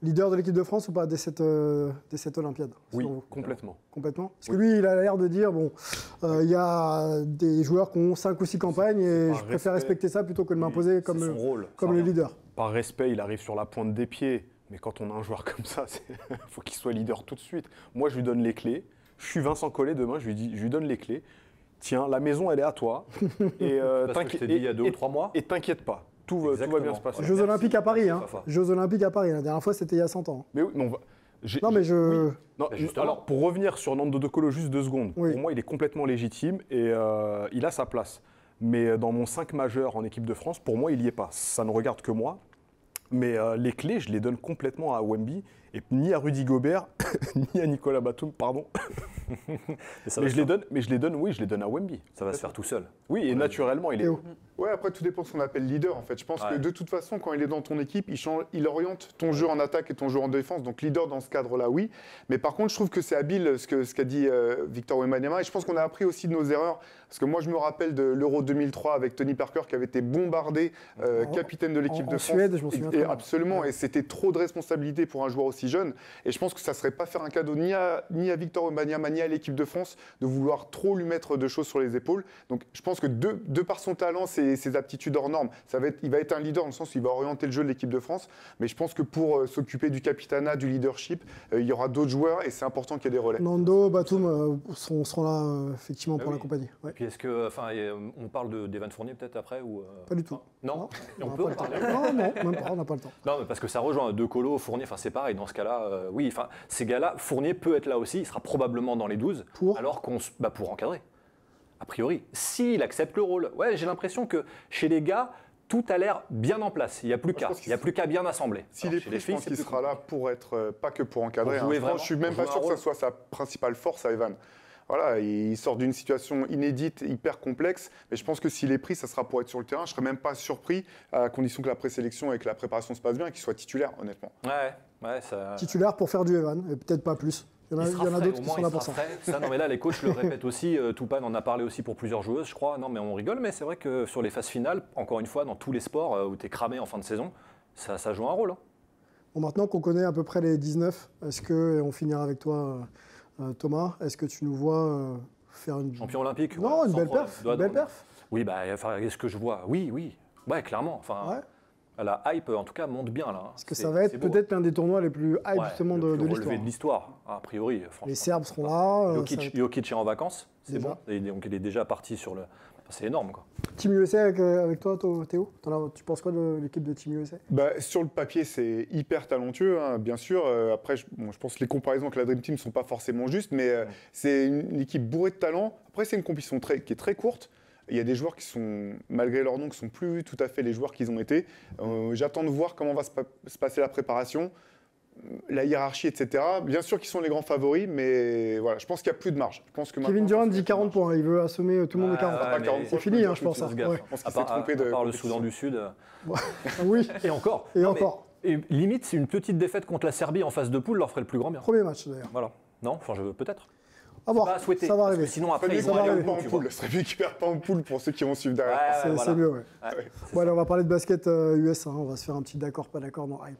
Leader de l'équipe de France ou pas dès cette Olympiade? Oui, complètement. Complètement. Parce que lui, il a l'air de dire, bon, il y a des joueurs qui ont 5 ou 6 campagnes et je préfère respecter ça plutôt que de m'imposer comme le leader. Par respect, il arrive sur la pointe des pieds. Mais quand on a un joueur comme ça, il faut qu'il soit leader tout de suite. Moi, je lui donne les clés. Je suis Vincent Collet demain, je lui donne les clés. Tiens, la maison, elle est à toi. Et t'inquiète. Il y a 2 ou 3 mois. Et t'inquiète pas. Tout va bien se passer. Jeux Olympiques à Paris. Jeux Olympiques à Paris. La dernière fois, c'était il y a 100 ans. Mais oui, alors, pour revenir sur Nando De Colo, juste 2 secondes. Oui. Pour moi, il est complètement légitime et il a sa place. Mais dans mon 5 majeur en équipe de France, pour moi, il n'y est pas. Ça ne regarde que moi. Mais les clés, je les donne complètement à Wemby et ni à Rudy Gobert, ni à Nicolas Batum, pardon. mais je les donne à Wemby. Ça va se faire tout seul. Oui, et naturellement, il est... Ouais, après, tout dépend de ce qu'on appelle leader, en fait. Je pense que de toute façon, quand il est dans ton équipe, il oriente ton jeu en attaque et ton jeu en défense. Donc, leader dans ce cadre-là, oui. Mais par contre, je trouve que c'est habile ce qu'a dit Victor Wembanyama. Et je pense qu'on a appris aussi de nos erreurs. Parce que moi, je me rappelle de l'Euro 2003 avec Tony Parker qui avait été bombardé, capitaine de l'équipe de France. En Suède, je m'en souviens. Absolument. Et c'était trop de responsabilité pour un joueur aussi jeune. Et je pense que ça ne serait pas faire un cadeau ni à Victor Wembanyama, ni à l'équipe de France de vouloir trop lui mettre de choses sur les épaules. Donc, je pense que de par son talent, ses aptitudes hors normes, il va être un leader dans le sens où il va orienter le jeu de l'équipe de France. Mais je pense que pour s'occuper du capitanat, du leadership, il y aura d'autres joueurs et c'est important qu'il y ait des relais. Nando, Batum seront là effectivement pour l'accompagner. Ouais. Puis est-ce que, on parle d'Evan Fournier peut-être après ou Pas du tout. Non. On peut en parler. Non, même pas, on n'a pas le temps. Non, mais parce que ça rejoint De Colo, Fournier, c'est pareil. Dans ce cas-là, oui, ces gars-là, Fournier peut être là aussi. Il sera probablement dans les 12. Alors pour encadrer. A priori, s'il accepte le rôle. Ouais, j'ai l'impression que chez les gars, tout a l'air bien en place. Il n'y a plus qu'à bien assembler. S'il est pris, je pense qu'il sera là pour être, pas que pour encadrer. Je ne suis même pas sûr que ce soit sa principale force à Evan. voilà, il sort d'une situation inédite, hyper complexe. Mais je pense que s'il est pris, ça sera pour être sur le terrain. Je ne serais même pas surpris, à condition que la présélection et que la préparation se passe bien, qu'il soit titulaire, honnêtement. Ouais, ça... Titulaire pour faire du Evan, et peut-être pas plus. Il y en a d'autres qui sont là pour ça. Non, mais là, les coachs le répètent aussi. Toupane en a parlé aussi pour plusieurs joueuses, je crois. Non, mais on rigole, mais c'est vrai que sur les phases finales, encore une fois, dans tous les sports où tu es cramé en fin de saison, ça joue un rôle. Hein. Bon, maintenant qu'on connaît à peu près les 19, est-ce que, et on finira avec toi, Thomas, est-ce que tu nous vois faire une... Champion olympique. Non, ouais, une belle perf. Une belle perf. Oui, est-ce que je vois? Oui. Ouais, clairement. Enfin, la hype, en tout cas, monte bien là. Parce que ça va être peut-être l'un des tournois les plus hype justement de l'histoire. Relevé de l'histoire, a priori. Les Serbes seront là. Jokic est en vacances, c'est bon. Et donc il est déjà parti sur le... c'est énorme, quoi. Team USA avec toi, Théo, tu penses quoi de l'équipe de Team USA? Sur le papier, c'est hyper talentueux, hein, bien sûr. Après, je pense que les comparaisons avec la Dream Team ne sont pas forcément justes, mais c'est une équipe bourrée de talent. Après, c'est une compétition qui est très courte. Il y a des joueurs qui sont, malgré leur nom, qui ne sont plus tout à fait les joueurs qu'ils ont été. J'attends de voir comment va se passer la préparation, la hiérarchie, etc. Bien sûr qu'ils sont les grands favoris, mais voilà, je pense qu'il n'y a plus de marge. Je pense que Kevin Durant dit 40 points, il veut assommer tout le monde de 40 points. C'est fini, je pense. Je pense qu'il s'est trompé de par le Soudan du Sud. Oui. Et encore. Et limite, c'est une petite défaite contre la Serbie en phase de poule leur ferait le plus grand bien. Premier match, d'ailleurs. Voilà. Non, enfin, peut-être. À voir, ça va arriver. Sinon, après, ils vont aller pas en poule. Ce serait mieux qu'ils perdent pas en poule pour ceux qui vont suivre derrière. C'est mieux, Bon, allez, on va parler de basket US. On va se faire un petit d'accord, pas d'accord dans hype.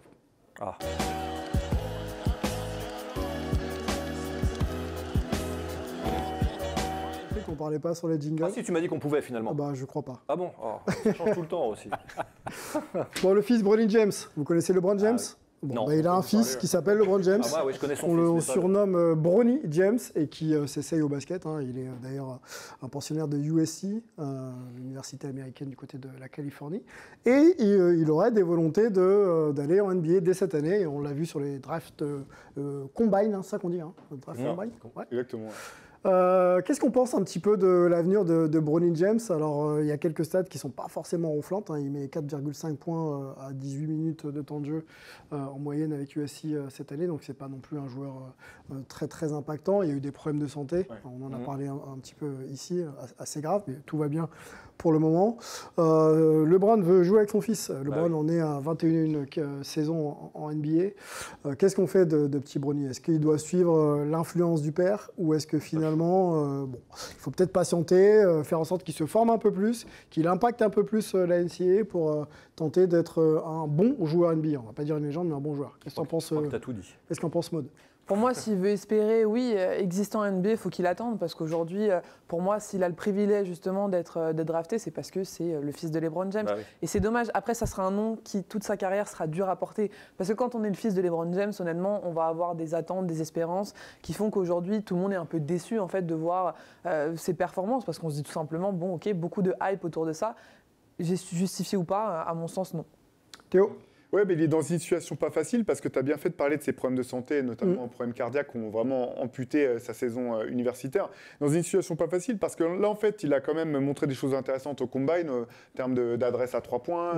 On parlait pas sur les jingles. Ah si, tu m'as dit qu'on pouvait finalement. Je crois pas. Ah bon? Ça change tout le temps aussi. Bon, le fils Bronny James. Vous connaissez LeBron James? Non, il a un fils qui s'appelle LeBron James. Je connais son on le fils, surnomme Bronny James et qui s'essaye au basket. Il est d'ailleurs un pensionnaire de USC, l'université américaine du côté de la Californie. Et il aurait des volontés d'aller en NBA dès cette année. Et on l'a vu sur les drafts combine, c'est ça qu'on dit, draft combine. Exactement. Qu'est-ce qu'on pense un petit peu de l'avenir de Bronny James? Alors, il y a quelques stats qui ne sont pas forcément ronflantes. Il met 4,5 points à 18 minutes de temps de jeu en moyenne avec USC cette année. Donc, ce n'est pas non plus un joueur très, très impactant. Il y a eu des problèmes de santé. On en a parlé un petit peu ici, assez grave, mais tout va bien pour le moment. LeBron veut jouer avec son fils. LeBron en est à 21 saisons en NBA. Qu'est-ce qu'on fait de petit Bronny? Est-ce qu'il doit suivre l'influence du père ou est-ce que finalement, il faut peut-être patienter, faire en sorte qu'il se forme un peu plus, qu'il impacte un peu plus la NCAA pour tenter d'être un bon joueur NBA. On ne va pas dire une légende, mais un bon joueur. Qu'est-ce que tu en penses? T'as tout dit. Qu'est-ce qu'en pense Maud? Pour moi, s'il veut espérer, oui, existant en NBA, il faut qu'il attende parce qu'aujourd'hui, pour moi, s'il a le privilège justement d'être drafté, c'est parce que c'est le fils de LeBron James. Et c'est dommage. Après, ça sera un nom qui, toute sa carrière, sera dur à porter. Parce que quand on est le fils de LeBron James, honnêtement, on va avoir des attentes, des espérances qui font qu'aujourd'hui, tout le monde est un peu déçu en fait de voir ses performances parce qu'on se dit tout simplement, bon, ok, beaucoup de hype autour de ça. Justifié ou pas, à mon sens, non. Théo? Oui, mais il est dans une situation pas facile parce que tu as bien fait de parler de ses problèmes de santé, notamment un problème cardiaque qui ont vraiment amputé sa saison universitaire. Dans une situation pas facile parce que là, en fait, il a quand même montré des choses intéressantes au combine en termes d'adresse à 3 points,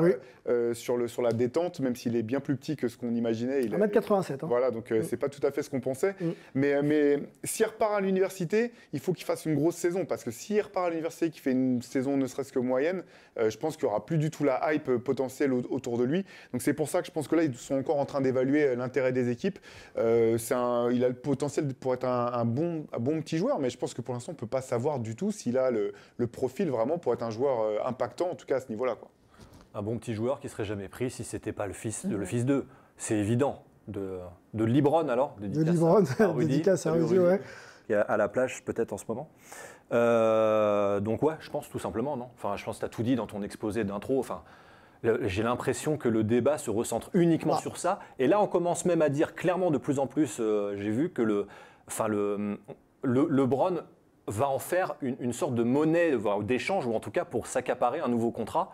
sur la détente, même s'il est bien plus petit que ce qu'on imaginait. 1m87. Voilà, donc c'est pas tout à fait ce qu'on pensait. Mais s'il repart à l'université, il faut qu'il fasse une grosse saison parce que s'il repart à l'université, qu'il fait une saison ne serait-ce que moyenne, je pense qu'il n'y aura plus du tout la hype potentielle autour de lui. Donc c'est pour ça que je pense que là, ils sont encore en train d'évaluer l'intérêt des équipes. Il a le potentiel pour être un bon petit joueur, mais je pense que pour l'instant, on ne peut pas savoir du tout s'il a le profil vraiment pour être un joueur impactant, en tout cas à ce niveau-là. Un bon petit joueur qui ne serait jamais pris si ce n'était pas le fils d'eux. C'est évident. De LeBron alors. De LeBron, dédicace à Rudy, ouais. Qui est à la plage peut-être en ce moment. Donc ouais, je pense tout simplement, non. Enfin, je pense que tu as tout dit dans ton exposé d'intro. Enfin, j'ai l'impression que le débat se recentre uniquement sur ça. Et là, on commence même à dire clairement de plus en plus, j'ai vu que LeBron va en faire une sorte de monnaie d'échange, ou en tout cas pour s'accaparer un nouveau contrat.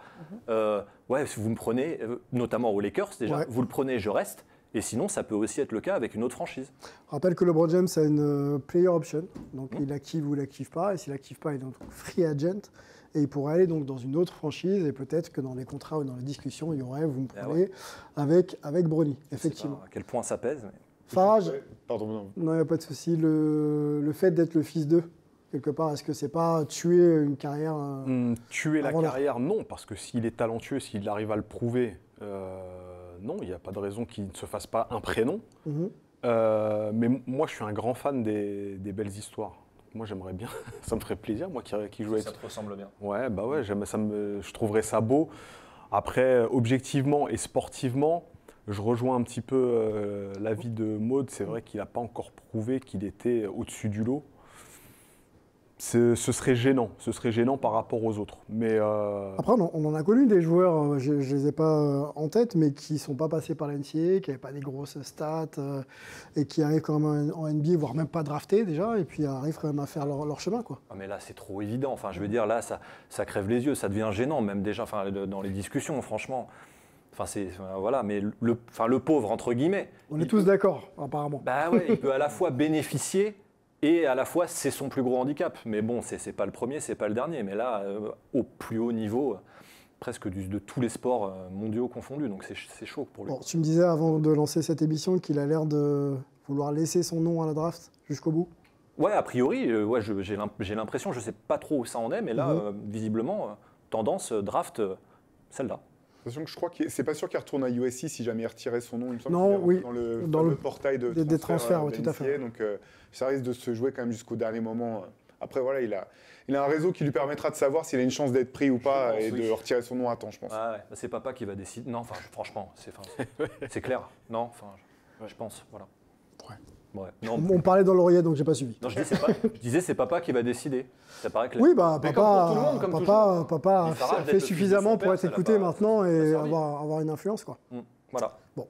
Si vous me prenez, notamment aux Lakers déjà, vous le prenez, je reste. Et sinon, ça peut aussi être le cas avec une autre franchise. Je rappelle que LeBron James a une player option, donc il active ou il n'active pas. Et s'il n'active pas, il est donc free agent. Et il pourrait aller donc dans une autre franchise. Et peut-être que dans les contrats ou dans les discussions, il y aurait, vous me prenez, avec Bronny, effectivement. À quel point ça pèse. Farage, Pardon, non, il n'y a pas de souci. Le fait d'être le fils d'eux, quelque part? Est-ce que c'est pas tuer une carrière Tuer la avant l'heure? carrière, non, parce que s'il est talentueux, s'il arrive à le prouver, non, il n'y a pas de raison qu'il ne se fasse pas un prénom. Mhm. Mais moi, je suis un grand fan des belles histoires. Moi, j'aimerais bien, ça me ferait plaisir, moi qui joue avec... Ça te ressemble bien. Ouais, bah ouais, je trouverais ça beau. Après, objectivement et sportivement, je rejoins un petit peu l'avis de Maud. C'est vrai qu'il n'a pas encore prouvé qu'il était au-dessus du lot. Ce serait gênant par rapport aux autres. Mais Après, on en a connu des joueurs, je ne les ai pas en tête, mais qui ne sont pas passés par l'NCAA, qui n'avaient pas des grosses stats, et qui arrivent quand même en NBA, voire même pas draftés déjà, et puis arrivent quand même à faire leur chemin, quoi. Ah, mais là, c'est trop évident. Enfin, je veux dire, là, ça crève les yeux, ça devient gênant, même déjà dans les discussions, franchement. Enfin, voilà, mais le pauvre, entre guillemets. On est tous d'accord, apparemment. Bah ouais, il peut à la fois bénéficier et à la fois c'est son plus gros handicap. Mais bon, c'est pas le premier, c'est pas le dernier. Mais là, au plus haut niveau, presque de tous les sports mondiaux confondus. Donc c'est chaud pour lui. Bon, tu me disais avant de lancer cette émission qu'il a l'air de vouloir laisser son nom à la draft jusqu'au bout. Ouais, a priori, j'ai l'impression, je sais pas trop où ça en est, mais là, visiblement, tendance draft, celle-là. Sachant que je crois que c'est pas sûr qu'il retourne à USC si jamais il retirait son nom. Il me semble Non, qu'il est oui, dans le portail des transferts, de tout à fait. NCAA, donc ça risque de se jouer quand même jusqu'au dernier moment. Après, voilà, il a un réseau qui lui permettra de savoir s'il a une chance d'être pris ou pas et de retirer son nom à temps, je pense. Ah ouais, c'est papa qui va décider. Non, enfin, franchement, c'est clair. Non, enfin, je pense, voilà. Ouais. Non, On parlait dans l'oreillette, donc j'ai pas suivi. non, je disais c'est papa qui va décider. Ça paraît clair. Oui, bah, Mais comme pour tout le monde, comme toujours. papa Il fera a d'être fait le fils de suffisamment son pour père, être ça l'a écouté pas- maintenant ça et l'a servi. avoir une influence, quoi. Voilà. Bon,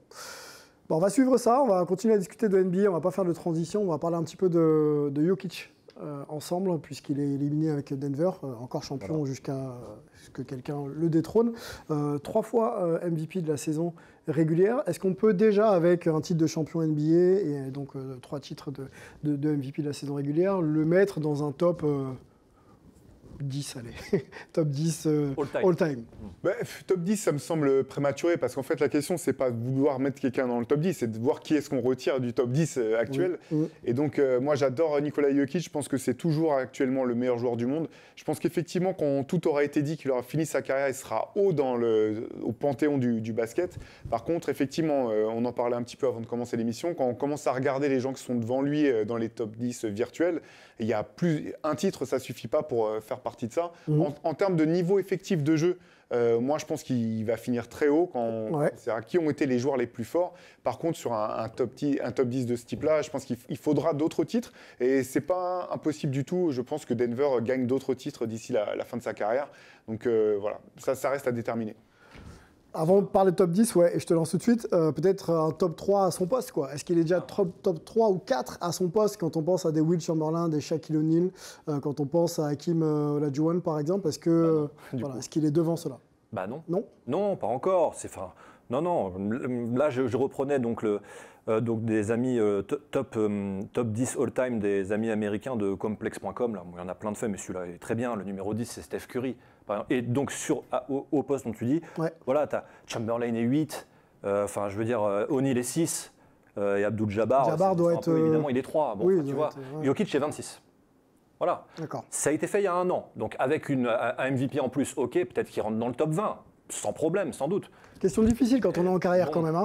on va suivre ça, on va continuer à discuter de NBA, on va pas faire de transition, on va parler un petit peu de Jokic ensemble, puisqu'il est éliminé avec Denver, encore champion jusqu'à ce que quelqu'un le détrône. 3 fois MVP de la saison régulière. Est-ce qu'on peut déjà, avec un titre de champion NBA et donc 3 titres de MVP de la saison régulière, le mettre dans un top 10, allez, top 10 all time. Bah, top 10, ça me semble prématuré parce qu'en fait, la question, c'est pas de vouloir mettre quelqu'un dans le top 10, c'est de voir qui est-ce qu'on retire du top 10 actuel. Oui. Et donc, moi, j'adore Nikola Jokic. Je pense que c'est toujours actuellement le meilleur joueur du monde. Je pense qu'effectivement, quand tout aura été dit, qu'il aura fini sa carrière, il sera haut au panthéon du basket. Par contre, effectivement, on en parlait un petit peu avant de commencer l'émission, quand on commence à regarder les gens qui sont devant lui dans les top 10 virtuels, il y a un titre, ça suffit pas pour faire partie de ça. En termes de niveau effectif de jeu, moi, je pense qu'il va finir très haut c'est à qui ont été les joueurs les plus forts. Par contre, sur un top 10 de ce type-là, je pense qu'il faudra d'autres titres. Et c'est pas impossible du tout. Je pense que Denver gagne d'autres titres d'ici la fin de sa carrière. Donc voilà, ça reste à déterminer. Avant de parler de top 10, et je te lance tout de suite, peut-être un top 3 à son poste, quoi. Est-ce qu'il est déjà top 3 ou 4 à son poste quand on pense à des Will Chamberlain, des Shaquille O'Neal, quand on pense à Hakeem Olajuwon, par exemple? Est-ce que est-ce qu'il est devant cela? Bah non. Non. Non, pas encore. Non. Là, je reprenais donc des amis top 10 all-time des amis américains de complex.com. Là, il y en a plein de faits, mais celui-là est très bien. Le numéro 10, c'est Steph Curry. Et donc, au poste dont tu dis, voilà, tu as Chamberlain est 8, je veux dire, O'Neal est 6, et Abdul-Jabbar, évidemment, il est 3. Bon, tu vois, Jokic est 26. Voilà. D'accord. Ça a été fait il y a un an. Donc, avec un MVP en plus, ok, peut-être qu'il rentre dans le top 20. Sans problème, sans doute. Question difficile quand on est en carrière quand même,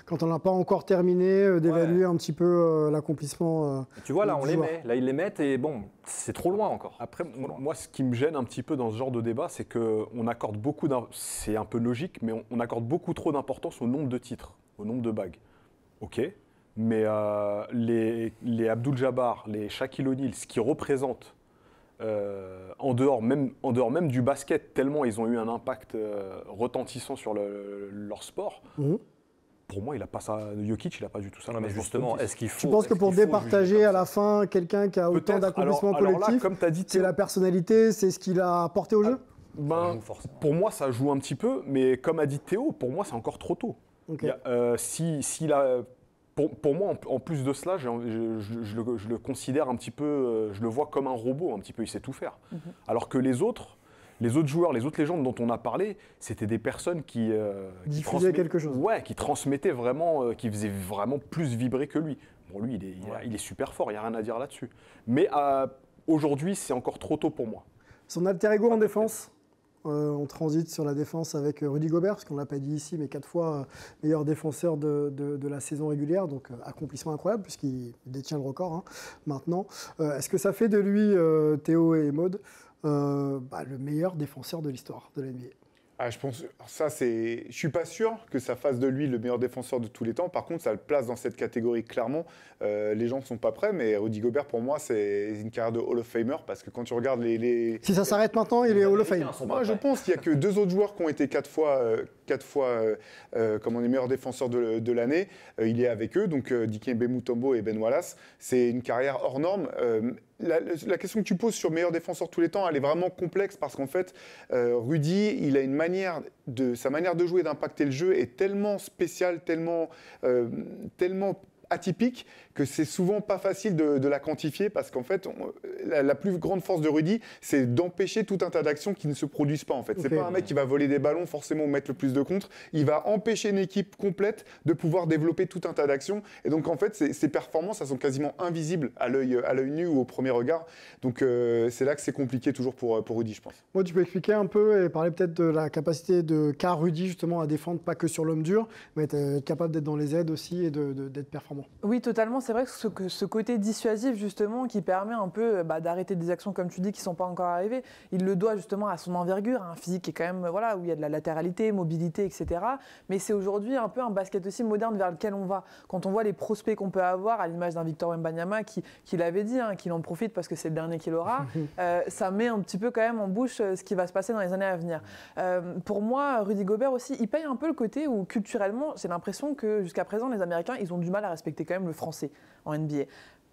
quand on n'a pas encore terminé, d'évaluer un petit peu l'accomplissement. Tu vois, là, on les met. Là, ils les mettent et bon, c'est trop loin encore. Après, moi, ce qui me gêne un petit peu dans ce genre de débat, c'est qu'on accorde beaucoup c'est un peu logique, mais on accorde beaucoup trop d'importance au nombre de titres, au nombre de bagues. Ok, mais les Abdul-Jabbar, les Shaquille O'Neal, ce qu'ils représentent, en dehors même du basket, tellement ils ont eu un impact retentissant sur leur sport. Pour moi, il a pas ça. Jokic, il n'a pas du tout ça. Non, mais justement, est-ce qu'il faut... Tu penses que pour départager à la fin quelqu'un qui a autant d'accomplissements collectifs, c'est la personnalité, c'est ce qu'il a apporté au jeu? Pour moi, ça joue un petit peu, mais comme a dit Théo, pour moi, c'est encore trop tôt. Okay. Pour moi, en plus de cela, je le considère un petit peu, je le vois comme un robot, un petit peu, il sait tout faire. Alors que les autres joueurs, les autres légendes dont on a parlé, c'était des personnes qui diffusaient quelque chose. Ouais, qui transmettaient vraiment, qui faisaient vraiment plus vibrer que lui. Bon, lui, il est super fort, il n'y a rien à dire là-dessus. Mais aujourd'hui, c'est encore trop tôt pour moi. Son alter ego en défense, on transite sur la défense avec Rudy Gobert, parce qu'on ne l'a pas dit ici, mais 4 fois meilleur défenseur de la saison régulière, donc accomplissement incroyable, puisqu'il détient le record maintenant. Est-ce que ça fait de lui, Théo et Maud, le meilleur défenseur de l'histoire de la NBA? Je pense, je suis pas sûr que ça fasse de lui le meilleur défenseur de tous les temps. Par contre, ça le place dans cette catégorie clairement. Les gens ne sont pas prêts, mais Rudy Gobert, pour moi, c'est une carrière de Hall of Famer parce que quand tu regardes Si ça s'arrête maintenant, il est Hall of Fame. Moi, je pense qu'il n'y a que 2 autres joueurs qui ont été 4 fois comme on est meilleur défenseur de l'année. Il est avec eux, donc Dikembe Mutombo et Ben Wallace. C'est une carrière hors norme. La question que tu poses sur meilleur défenseur de tous les temps, elle est vraiment complexe parce qu'en fait, Rudy, il a sa manière de jouer et d'impacter le jeu est tellement spéciale, tellement atypique que c'est souvent pas facile de la quantifier parce qu'en fait, la plus grande force de Rudy, c'est d'empêcher tout un tas d'actions qui ne se produisent pas en fait. C'est pas un mec qui va voler des ballons forcément ou mettre le plus de contre. Il va empêcher une équipe complète de pouvoir développer tout un tas d'actions. Et donc en fait, ses performances, elles sont quasiment invisibles à l'œil nu ou au premier regard. Donc c'est là que c'est compliqué toujours pour Rudy, je pense. Moi, tu peux expliquer un peu et parler peut-être de la capacité qu'a Rudy justement à défendre pas que sur l'homme dur, mais être capable d'être dans les aides aussi et d'être performant. Oui, totalement. C'est vrai que ce côté dissuasif, justement, qui permet un peu d'arrêter des actions, comme tu dis, qui ne sont pas encore arrivées, il le doit justement à son envergure, à un physique qui est quand même, où il y a de la latéralité, mobilité, etc. Mais c'est aujourd'hui un peu un basket aussi moderne vers lequel on va. Quand on voit les prospects qu'on peut avoir, à l'image d'un Victor Wembanyama qui l'avait dit, qu'il en profite parce que c'est le dernier qu'il aura, ça met un petit peu quand même en bouche ce qui va se passer dans les années à venir. Pour moi, Rudy Gobert aussi, il paye un peu le côté où, culturellement, j'ai l'impression que jusqu'à présent, les Américains, ils ont du mal à respecter quand même le français en NBA.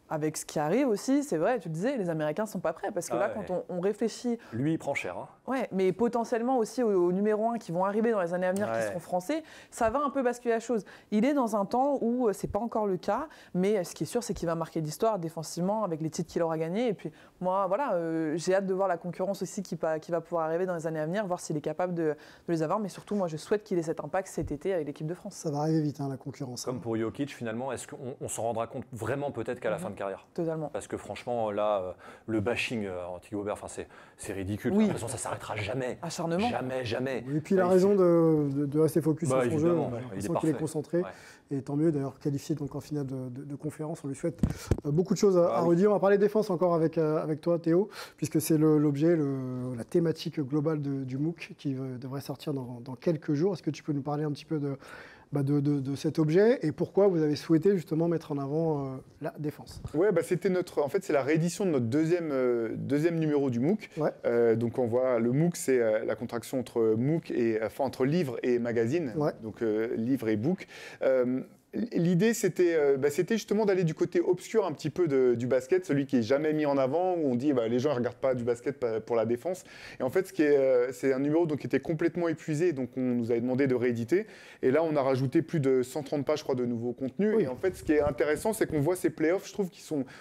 Avec ce qui arrive aussi, c'est vrai, tu le disais, les Américains ne sont pas prêts. Parce que quand on réfléchit... Lui, il prend cher. Ouais, mais potentiellement aussi aux numéro 1 qui vont arriver dans les années à venir, qui seront français, ça va un peu basculer la chose. Il est dans un temps où ce n'est pas encore le cas, mais ce qui est sûr, c'est qu'il va marquer l'histoire défensivement avec les titres qu'il aura gagnés. Et puis moi, j'ai hâte de voir la concurrence aussi qui va pouvoir arriver dans les années à venir, voir s'il est capable de les avoir. Mais surtout, moi, je souhaite qu'il ait cet impact cet été avec l'équipe de France. Ça va arriver vite, la concurrence. Comme pour Jokic, finalement, est-ce qu'on s'en rendra compte vraiment peut-être qu'à la fin de carrière? Totalement. Parce que franchement, là, le bashing anti-Gobert, c'est ridicule. Oui. De toute façon, ça ne s'arrêtera jamais. Acharnement. Jamais. Et puis il a raison de rester focus sur son jeu. Il sent qu'il est concentré. Et tant mieux, d'ailleurs, qualifié donc en finale de conférence. On lui souhaite beaucoup de choses à redire. On va parler défense encore avec toi, Théo, puisque c'est l'objet, la thématique globale du MOOC qui devrait sortir dans quelques jours. Est-ce que tu peux nous parler un petit peu de cet objet et pourquoi vous avez souhaité justement mettre en avant la défense? Ouais, c'était c'est la réédition de notre deuxième numéro du MOOC. Ouais. Donc on voit le MOOC, c'est la contraction entre livre et magazine, donc livre et book. L'idée, c'était justement d'aller du côté obscur un petit peu du basket, celui qui est jamais mis en avant, où on dit les gens ne regardent pas du basket pour la défense. Et en fait, c'est un numéro qui était complètement épuisé, donc on nous avait demandé de rééditer. Et là, on a rajouté plus de 130 pages, je crois, de nouveaux contenus. Oui. Et en fait, ce qui est intéressant, c'est qu'on voit ces playoffs. Je trouve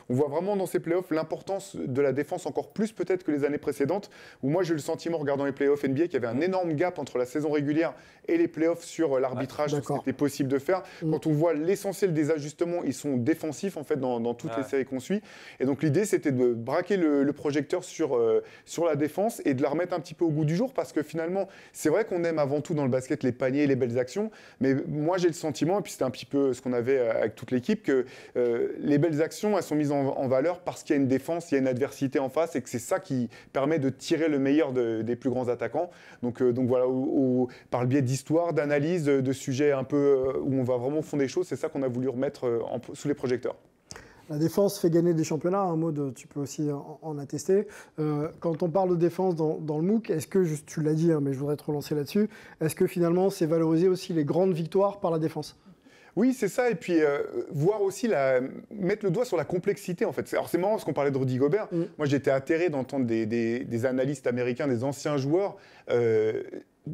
on voit vraiment dans ces playoffs l'importance de la défense encore plus peut-être que les années précédentes, où moi j'ai eu le sentiment, en regardant les playoffs NBA, qu'il y avait un énorme gap entre la saison régulière et les playoffs sur l'arbitrage, ce qui était possible de faire. Quand on voit l'essentiel des ajustements, ils sont défensifs en fait dans toutes les séries qu'on suit. Et donc l'idée, c'était de braquer le projecteur sur la défense et de la remettre un petit peu au goût du jour, parce que finalement, c'est vrai qu'on aime avant tout dans le basket les paniers, les belles actions, mais moi j'ai le sentiment, et puis c'était un petit peu ce qu'on avait avec toute l'équipe, que les belles actions, elles sont mises en valeur parce qu'il y a une défense, il y a une adversité en face, et que c'est ça qui permet de tirer le meilleur des plus grands attaquants. Donc voilà, par le biais d'histoire, d'analyse, de sujets un peu où on va vraiment au fond des choses, c'est ça qu'on a voulu remettre sous les projecteurs. La défense fait gagner des championnats, Maud, tu peux aussi en attester. Quand on parle de défense dans le MOOC, est-ce que, tu l'as dit, mais je voudrais te relancer là-dessus, est-ce que finalement c'est valoriser aussi les grandes victoires par la défense ? Oui, c'est ça. Et puis, voir aussi, mettre le doigt sur la complexité, en fait. Alors, c'est marrant, parce qu'on parlait de Rudy Gobert. Moi, j'étais atterré d'entendre des analystes américains, des anciens joueurs,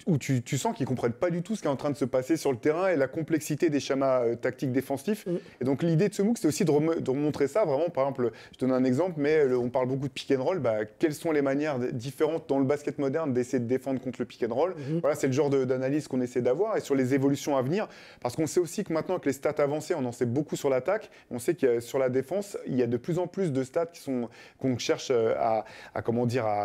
où tu sens qu'ils ne comprennent pas du tout ce qui est en train de se passer sur le terrain et la complexité des schémas tactiques défensifs. Et donc l'idée de ce MOOC, c'est aussi de remontrer ça vraiment. Par exemple, je donne un exemple, mais on parle beaucoup de pick and roll. Quelles sont les manières différentes dans le basket moderne d'essayer de défendre contre le pick and roll? Voilà, c'est le genre d'analyse qu'on essaie d'avoir, et sur les évolutions à venir. Parce qu'on sait aussi que maintenant, avec les stats avancées, on en sait beaucoup sur l'attaque. On sait que sur la défense, il y a de plus en plus de stats qu'on cherche à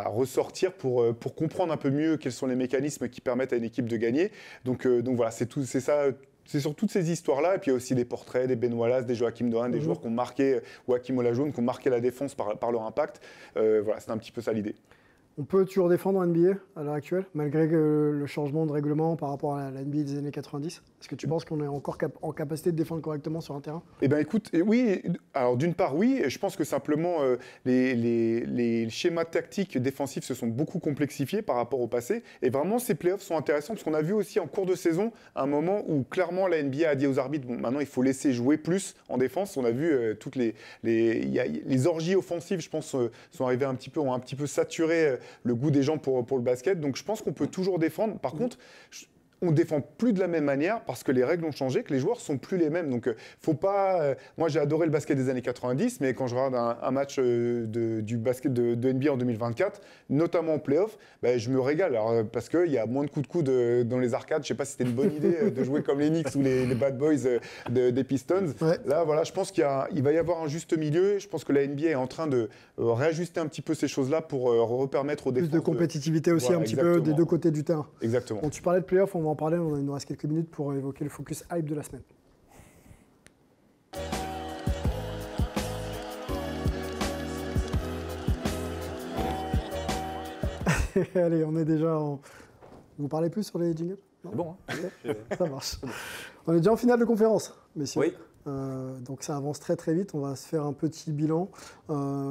ressortir pour comprendre un peu mieux quels sont les mécanismes qui permettent à une équipe de gagner. Donc voilà, c'est ça. C'est sur toutes ces histoires-là. Et puis il y a aussi des portraits, des Ben Wallace, des Joachim Noah, des joueurs qui ont marqué, ou Hakim Olajuwon, qui ont marqué la défense par leur impact. Voilà, c'est un petit peu ça l'idée. On peut toujours défendre en NBA à l'heure actuelle, malgré le changement de règlement par rapport à la NBA des années 90? Est-ce que tu penses qu'on est encore en capacité de défendre correctement sur un terrain? Eh bien, écoute, oui. Alors, d'une part, oui. Je pense que simplement, les schémas tactiques défensifs se sont beaucoup complexifiés par rapport au passé. Et vraiment, ces playoffs sont intéressants parce qu'on a vu aussi en cours de saison un moment où, clairement, la NBA a dit aux arbitres, bon, maintenant, il faut laisser jouer plus en défense. On a vu toutes les orgies offensives, je pense, sont arrivées ont un petit peu saturé le goût des gens pour le basket. Donc je pense qu'on peut toujours défendre. Par contre, on ne défend plus de la même manière parce que les règles ont changé, que les joueurs ne sont plus les mêmes. Donc faut pas... moi j'ai adoré le basket des années 90, mais quand je regarde un match du basket de NBA en 2024, notamment en play-off, je me régale. Alors, parce qu'il y a moins de coups de coude dans les arcades. Je ne sais pas si c'était une bonne idée de jouer comme les Knicks ou les Bad Boys des Pistons. Ouais. Là, voilà, je pense qu'il va y avoir un juste milieu. Je pense que la NBA est en train de réajuster un petit peu ces choses-là pour repermettre aux défenses. Plus de compétitivité aussi, voilà, un petit peu des deux côtés du terrain. Exactement. Bon, tu parlais de play-off, on va en parler. Il nous reste quelques minutes pour évoquer le focus hype de la semaine. Allez, on est déjà en... Vous parlez plus sur les jingles? C'est bon, hein. Ça marche. On est déjà en finale de conférence, messieurs. Oui. Donc ça avance très très vite. On va se faire un petit bilan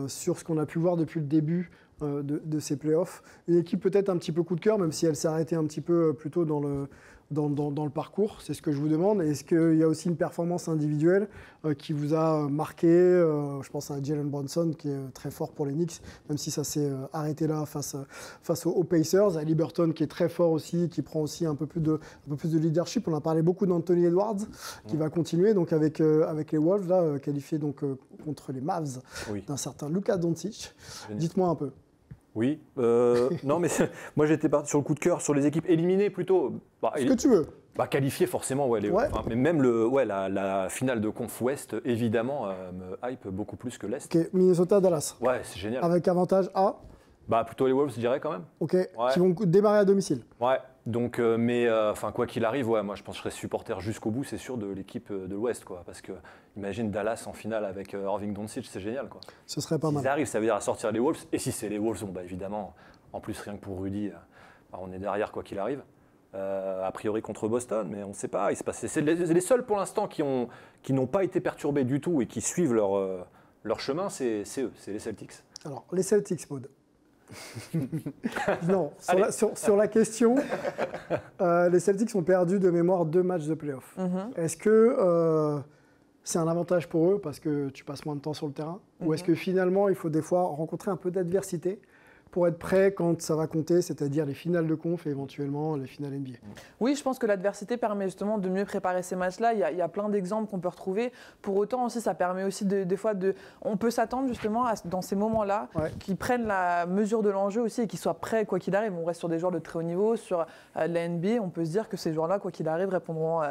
sur ce qu'on a pu voir depuis le début de ces playoffs. Une équipe peut-être un petit peu coup de cœur, même si elle s'est arrêtée un petit peu plus tôt dans le parcours. C'est ce que je vous demande. Est-ce qu'il y a aussi une performance individuelle qui vous a marqué? Je pense à Jalen Brunson qui est très fort pour les Knicks, même si ça s'est arrêté là face aux Pacers. Ali Burton qui est très fort aussi, qui prend aussi un peu plus de leadership. On a parlé beaucoup d'Anthony Edwards qui va continuer donc avec les Wolves, là, qualifiés donc, contre les Mavs d'un certain Luka Doncic. Dites-moi un peu. Oui, non mais moi j'étais parti sur le coup de cœur, sur les équipes éliminées plutôt. Ce que tu veux. Qualifiées forcément, ouais. Mais même la finale de Conf Ouest, évidemment, me hype beaucoup plus que l'Est. Ok, Minnesota-Dallas. Ouais, c'est génial. Avec avantage à plutôt les Wolves, je dirais quand même. Ok, ouais. Qui vont démarrer à domicile. Ouais, donc, quoi qu'il arrive, ouais, moi je pense que je serai supporter jusqu'au bout, c'est sûr, de l'équipe de l'Ouest, quoi. Parce que, imagine Dallas en finale avec Irving Doncic, c'est génial, quoi. Ce serait pas mal. S'ils arrivent, ça veut dire à sortir les Wolves. Et si c'est les Wolves, évidemment, en plus, rien que pour Rudy, on est derrière, quoi qu'il arrive. A priori contre Boston, mais on ne sait pas. C'est les seuls pour l'instant qui n'ont pas été perturbés du tout et qui suivent leur chemin, c'est eux, c'est les Celtics. Alors, les Celtics, Maud. Non, sur la question, les Celtics ont perdu de mémoire 2 matchs de play-off. Est-ce que c'est un avantage pour eux parce que tu passes moins de temps sur le terrain? Ou est-ce que finalement, il faut des fois rencontrer un peu d'adversité pour être prêt quand ça va compter, c'est-à-dire les finales de conf et éventuellement les finales NBA? Oui, je pense que l'adversité permet justement de mieux préparer ces matchs-là. Il y a plein d'exemples qu'on peut retrouver. Pour autant aussi, ça permet aussi des fois on peut s'attendre justement dans ces moments-là qu'ils prennent la mesure de l'enjeu aussi et qu'ils soient prêts quoi qu'il arrive. On reste sur des joueurs de très haut niveau, sur la NBA. On peut se dire que ces joueurs-là, quoi qu'il arrive, répondront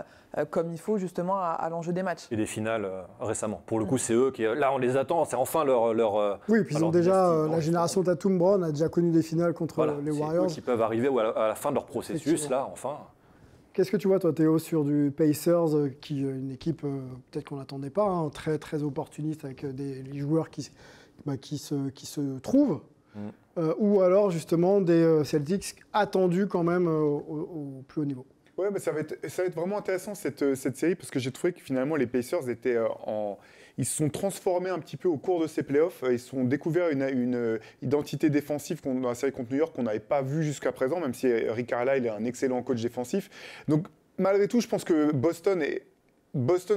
comme il faut justement à l'enjeu des matchs. Et des finales récemment. Pour le coup, c'est eux qui, là, on les attend. C'est enfin leur oui, puis ils ont déjà la génération Tatum Brown a déjà connu des finales contre les Warriors. Qui peuvent arriver à la fin de leur processus, là, enfin. Qu'est-ce que tu vois, toi, Théo, sur du Pacers, une équipe peut-être qu'on n'attendait pas, hein, très, très opportuniste, avec des joueurs qui se trouvent, ou alors justement des Celtics attendus quand même au plus haut niveau? Ouais, ça va être vraiment intéressant cette série, parce que j'ai trouvé que finalement les Pacers étaient ils se sont transformés un petit peu au cours de ces playoffs. Ils se sont découverts une identité défensive dans la série contre New York qu'on n'avait pas vue jusqu'à présent, même si Rick Carlisle est un excellent coach défensif. Donc malgré tout, je pense que Boston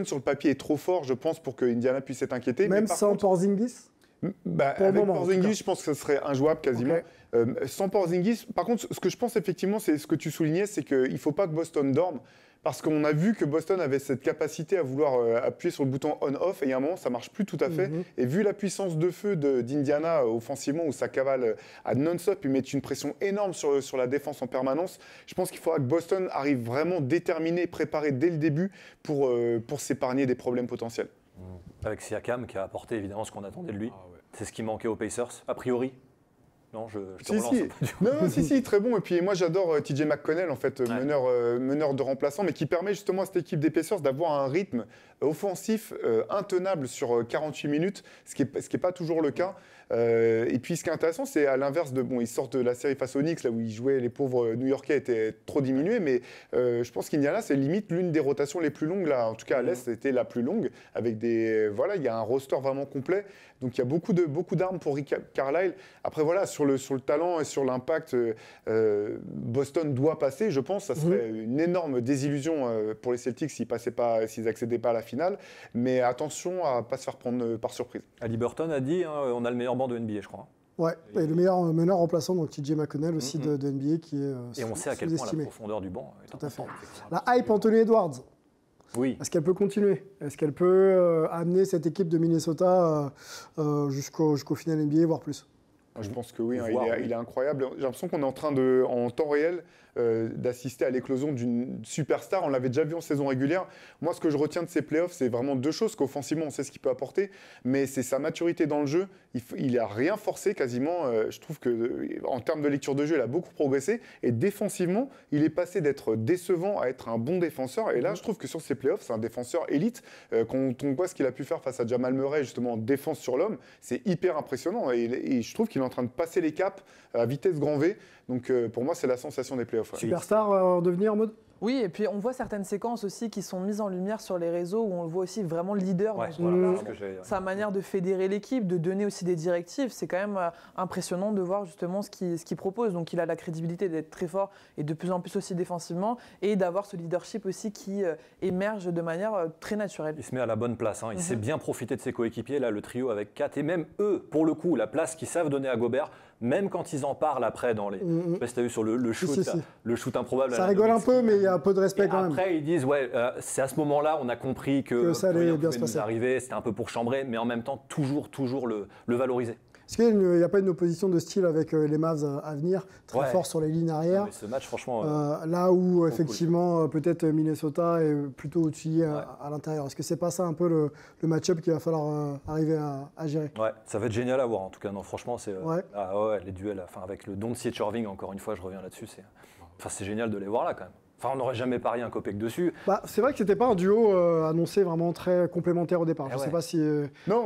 sur le papier est trop fort, je pense, pour que Indiana puisse être inquiété. Même sans Porzingis? Avec moment, en tout Porzingis, cas. je pense que ce serait injouable quasiment. Ok. Sans Porzingis, par contre, ce que je pense effectivement, c'est ce que tu soulignais, c'est qu'il ne faut pas que Boston dorme. Parce qu'on a vu que Boston avait cette capacité à vouloir appuyer sur le bouton on-off, et il y a un moment, ça ne marche plus tout à fait. Et vu la puissance de feu d'Indiana offensivement, où ça cavale à non-stop, ils mettent une pression énorme sur la défense en permanence, je pense qu'il faudra que Boston arrive vraiment déterminé et préparé dès le début pour s'épargner des problèmes potentiels. Avec Siakam qui a apporté évidemment ce qu'on attendait de lui. C'est ce qui manquait aux Pacers, a priori. Non, je te relance un peu. Non, si, très bon. Et puis moi, j'adore TJ McConnell, en fait, meneur de remplaçant, mais qui permet justement à cette équipe des Pacers d'avoir un rythme offensif intenable sur 48 minutes, ce qui est pas toujours le cas. Et puis, ce qui est intéressant, c'est à l'inverse de... Bon, ils sortent de la série face aux Knicks, là où ils jouaient, les pauvres New-Yorkais étaient trop diminués, mais je pense qu'Indiana, c'est limite l'une des rotations les plus longues, là. En tout cas, à l'Est, c'était la plus longue, avec des... Voilà, il y a un roster vraiment complet. Donc, il y a beaucoup d'armes pour Rick Carlisle. Après, voilà, sur le talent et sur l'impact, Boston doit passer, je pense. Ça serait une énorme désillusion pour les Celtics s'ils n'accédaient pas à la finale. Mais attention à ne pas se faire prendre par surprise. Haliburton a dit, on a le meilleur banc de NBA, je crois. Ouais, et le meilleur meneur remplaçant, donc TJ McConnell aussi de NBA, qui est et on sait à quel point la profondeur du banc est Tout à fait. importante. La hype Anthony Edwards. Oui. Est-ce qu'elle peut continuer? Est-ce qu'elle peut amener cette équipe de Minnesota jusqu'au final NBA, voire plus? Je pense que oui, il est incroyable. J'ai l'impression qu'on est en train en temps réel, d'assister à l'éclosion d'une superstar. On l'avait déjà vu en saison régulière. Moi, ce que je retiens de ces playoffs, c'est vraiment deux choses. Qu'offensivement, on sait ce qu'il peut apporter, mais c'est sa maturité dans le jeu. Il n'a rien forcé quasiment. Je trouve qu'en termes de lecture de jeu, il a beaucoup progressé. Et défensivement, il est passé d'être décevant à être un bon défenseur. Et là, je trouve que sur ces playoffs, c'est un défenseur élite. Quand on voit ce qu'il a pu faire face à Jamal Murray, justement en défense sur l'homme, c'est hyper impressionnant. Et je trouve qu'il est en train de passer les caps à vitesse grand V. Donc pour moi, c'est la sensation des playoffs. Ouais. Superstar en devenir en mode? Oui, et puis on voit certaines séquences aussi qui sont mises en lumière sur les réseaux où on le voit aussi vraiment leader dans ce rôle-là. Sa manière de fédérer l'équipe, de donner aussi des directives, c'est quand même impressionnant de voir justement ce qu'il propose. Donc il a la crédibilité d'être très fort et de plus en plus aussi défensivement et d'avoir ce leadership aussi qui émerge de manière très naturelle. Il se met à la bonne place, hein. Il sait bien profiter de ses coéquipiers, là le trio avec 4 et même eux, pour le coup, la place qu'ils savent donner à Gobert, même quand ils en parlent après dans les... Je sais pas si tu as vu sur le shoot, le shoot improbable. Ça rigole un peu, mais il y a un peu de respect quand même. Après, ils disent, c'est à ce moment-là, on a compris que ça allait bien se passer. C'était un peu pour chambrer, mais en même temps, toujours le valoriser. Est-ce qu'il n'y a pas une opposition de style avec les Mavs à venir, très fort sur les lignes arrière? Non, ce match, franchement... là où, effectivement, peut-être Minnesota est plutôt au-dessus à l'intérieur. Est-ce que c'est pas ça un peu le match-up qu'il va falloir arriver à gérer? Ouais, ça va être génial à voir, en tout cas. Non, franchement, c'est... les duels, avec le Doncic Irving, encore une fois, je reviens là-dessus, c'est génial de les voir là, quand même. Enfin, on n'aurait jamais parié un copec dessus. C'est vrai que c'était pas un duo annoncé vraiment très complémentaire au départ. Je ne sais pas si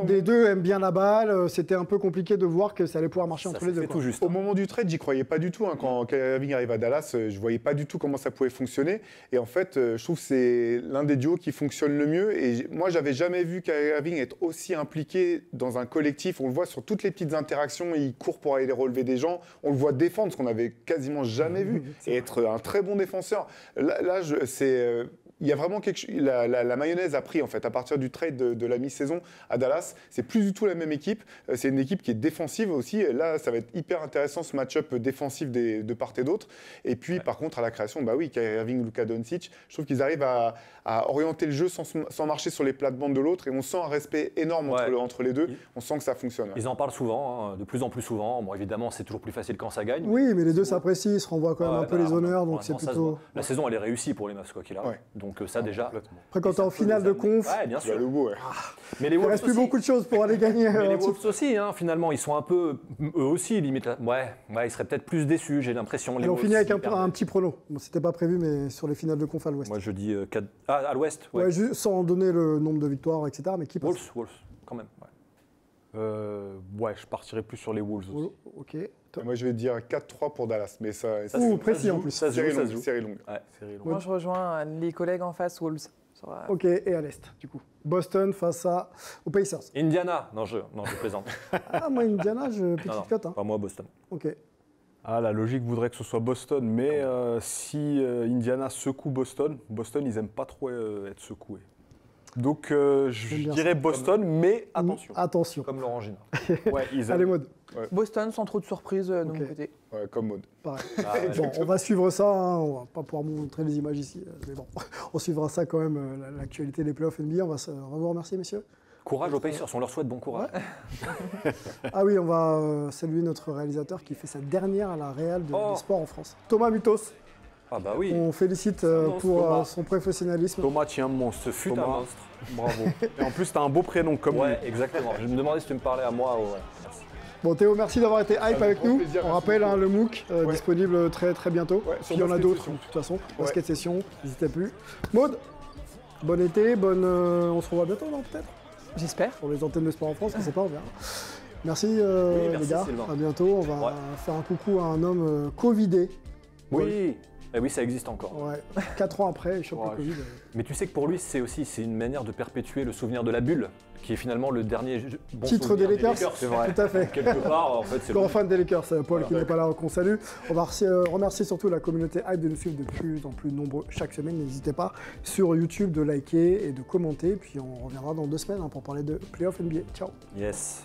les deux aiment bien la balle. C'était un peu compliqué de voir que ça allait pouvoir marcher entre les deux. Tout juste, Au moment du trade, j'y croyais pas du tout. Quand Kyrie Irving arrive à Dallas, je voyais pas du tout comment ça pouvait fonctionner. Et en fait, je trouve que c'est l'un des duos qui fonctionne le mieux. Et moi, j'avais jamais vu Kyrie Irving être aussi impliqué dans un collectif. On le voit sur toutes les petites interactions. Il court pour aller relever des gens. On le voit défendre, ce qu'on avait quasiment jamais vu. Et être un très bon défenseur. Là, il y a vraiment quelque chose. La mayonnaise a pris en fait à partir du trade de la mi-saison à Dallas. C'est plus du tout la même équipe. C'est une équipe qui est défensive aussi. Et là, ça va être hyper intéressant ce match-up défensif de part et d'autre. Et puis, par contre, à la création, bah oui, Kyrie Irving, Luka Doncic, je trouve qu'ils arrivent à orienter le jeu sans marcher sur les plates-bandes de l'autre. Et on sent un respect énorme entre les deux. On sent que ça fonctionne. Ils en parlent souvent, de plus en plus souvent. Bon, évidemment, c'est toujours plus facile quand ça gagne. Oui, mais les deux s'apprécient. Ils se renvoient quand même un peu les honneurs. Donc c'est plutôt. La saison, elle est réussie pour les Mavs, quoi qu'il arrive. Donc ça déjà. Après, quand tu es en finale de conf, bien sûr. Mais il ne reste plus beaucoup de choses pour aller gagner. Mais les Wolves aussi, finalement, ils sont un peu, eux aussi, limite. Ils seraient peut-être plus déçus, j'ai l'impression. Et on finit avec un petit prono. Bon, c'était pas prévu, mais sur les finales de conf à l'Ouest. Moi, je dis 4... à l'Ouest. Sans donner le nombre de victoires, etc. Mais qui passe? Wolves, quand même. Je partirais plus sur les Wolves aussi. Ok. Moi, je vais dire 4-3 pour Dallas, mais ça précis en plus. Ça série longue. Moi, je rejoins les collègues en face, Wolves. Ok, et à l'Est, du coup. Boston face aux Pacers. Indiana. Non, je plaisante. Moi, Indiana, petite cote. Pas moi, Boston. Ok. La logique voudrait que ce soit Boston, mais si Indiana secoue Boston, ils n'aiment pas trop être secoués. Donc J'aime je bien dirais Boston, mais attention. Attention. Comme l'orangina. Ouais, ils Allez, Maud. Boston, sans trop de surprises de Ok. mon côté. Ouais, comme Maud. Pareil. Ah, ouais. Bon, on va suivre ça, hein. On va pas pouvoir vous montrer les images ici, mais bon, on suivra ça quand même, l'actualité des playoffs NBA. On va vous remercier, messieurs. Courage aux Pacers, on leur souhaite bon courage. Ah oui, on va saluer notre réalisateur qui fait sa dernière à la Real des sports en France. Thomas Mutos, Ah bah oui, on félicite monstre, pour Thomas. son professionnalisme. Thomas, tiens, monstre. ce fut Thomas, un monstre. bravo. Et en plus, t'as un beau prénom comme Ouais, lui. exactement. Je me demandais si tu me parlais à moi. Ouais. Merci. Bon, Théo, merci d'avoir été hype avec grand nous. plaisir, On merci rappelle beaucoup. le MOOC Ouais. disponible très très bientôt. Ouais, Puis il y en a Basket d'autres Session. de toute façon. Basket Session, n'hésitez plus. Maud, bon été, on se revoit bientôt, non, peut-être J'espère. sur les antennes de Sport en France, on ne sait pas, on verra. Merci, merci, les gars, Sylvain. à bientôt. On va Ouais. faire un coucou à un homme covidé. Oui, eh oui, ça existe encore. Ouais. 4 ans après, il chope Ouais. le Covid. Mais tu sais que pour lui, c'est une manière de perpétuer le souvenir de la bulle, qui est finalement le dernier bon Titre souvenir des Lakers, c'est vrai. tout à fait. Quelque part, en fait, c'est Grand le fan des Lakers, Paul Voilà. qui n'est pas là, qu'on salue. On va remercier surtout la communauté hype de nous suivre de plus en plus nombreux chaque semaine. N'hésitez pas sur YouTube de liker et de commenter. Puis on reviendra dans 2 semaines pour parler de Playoff NBA. Ciao. Yes.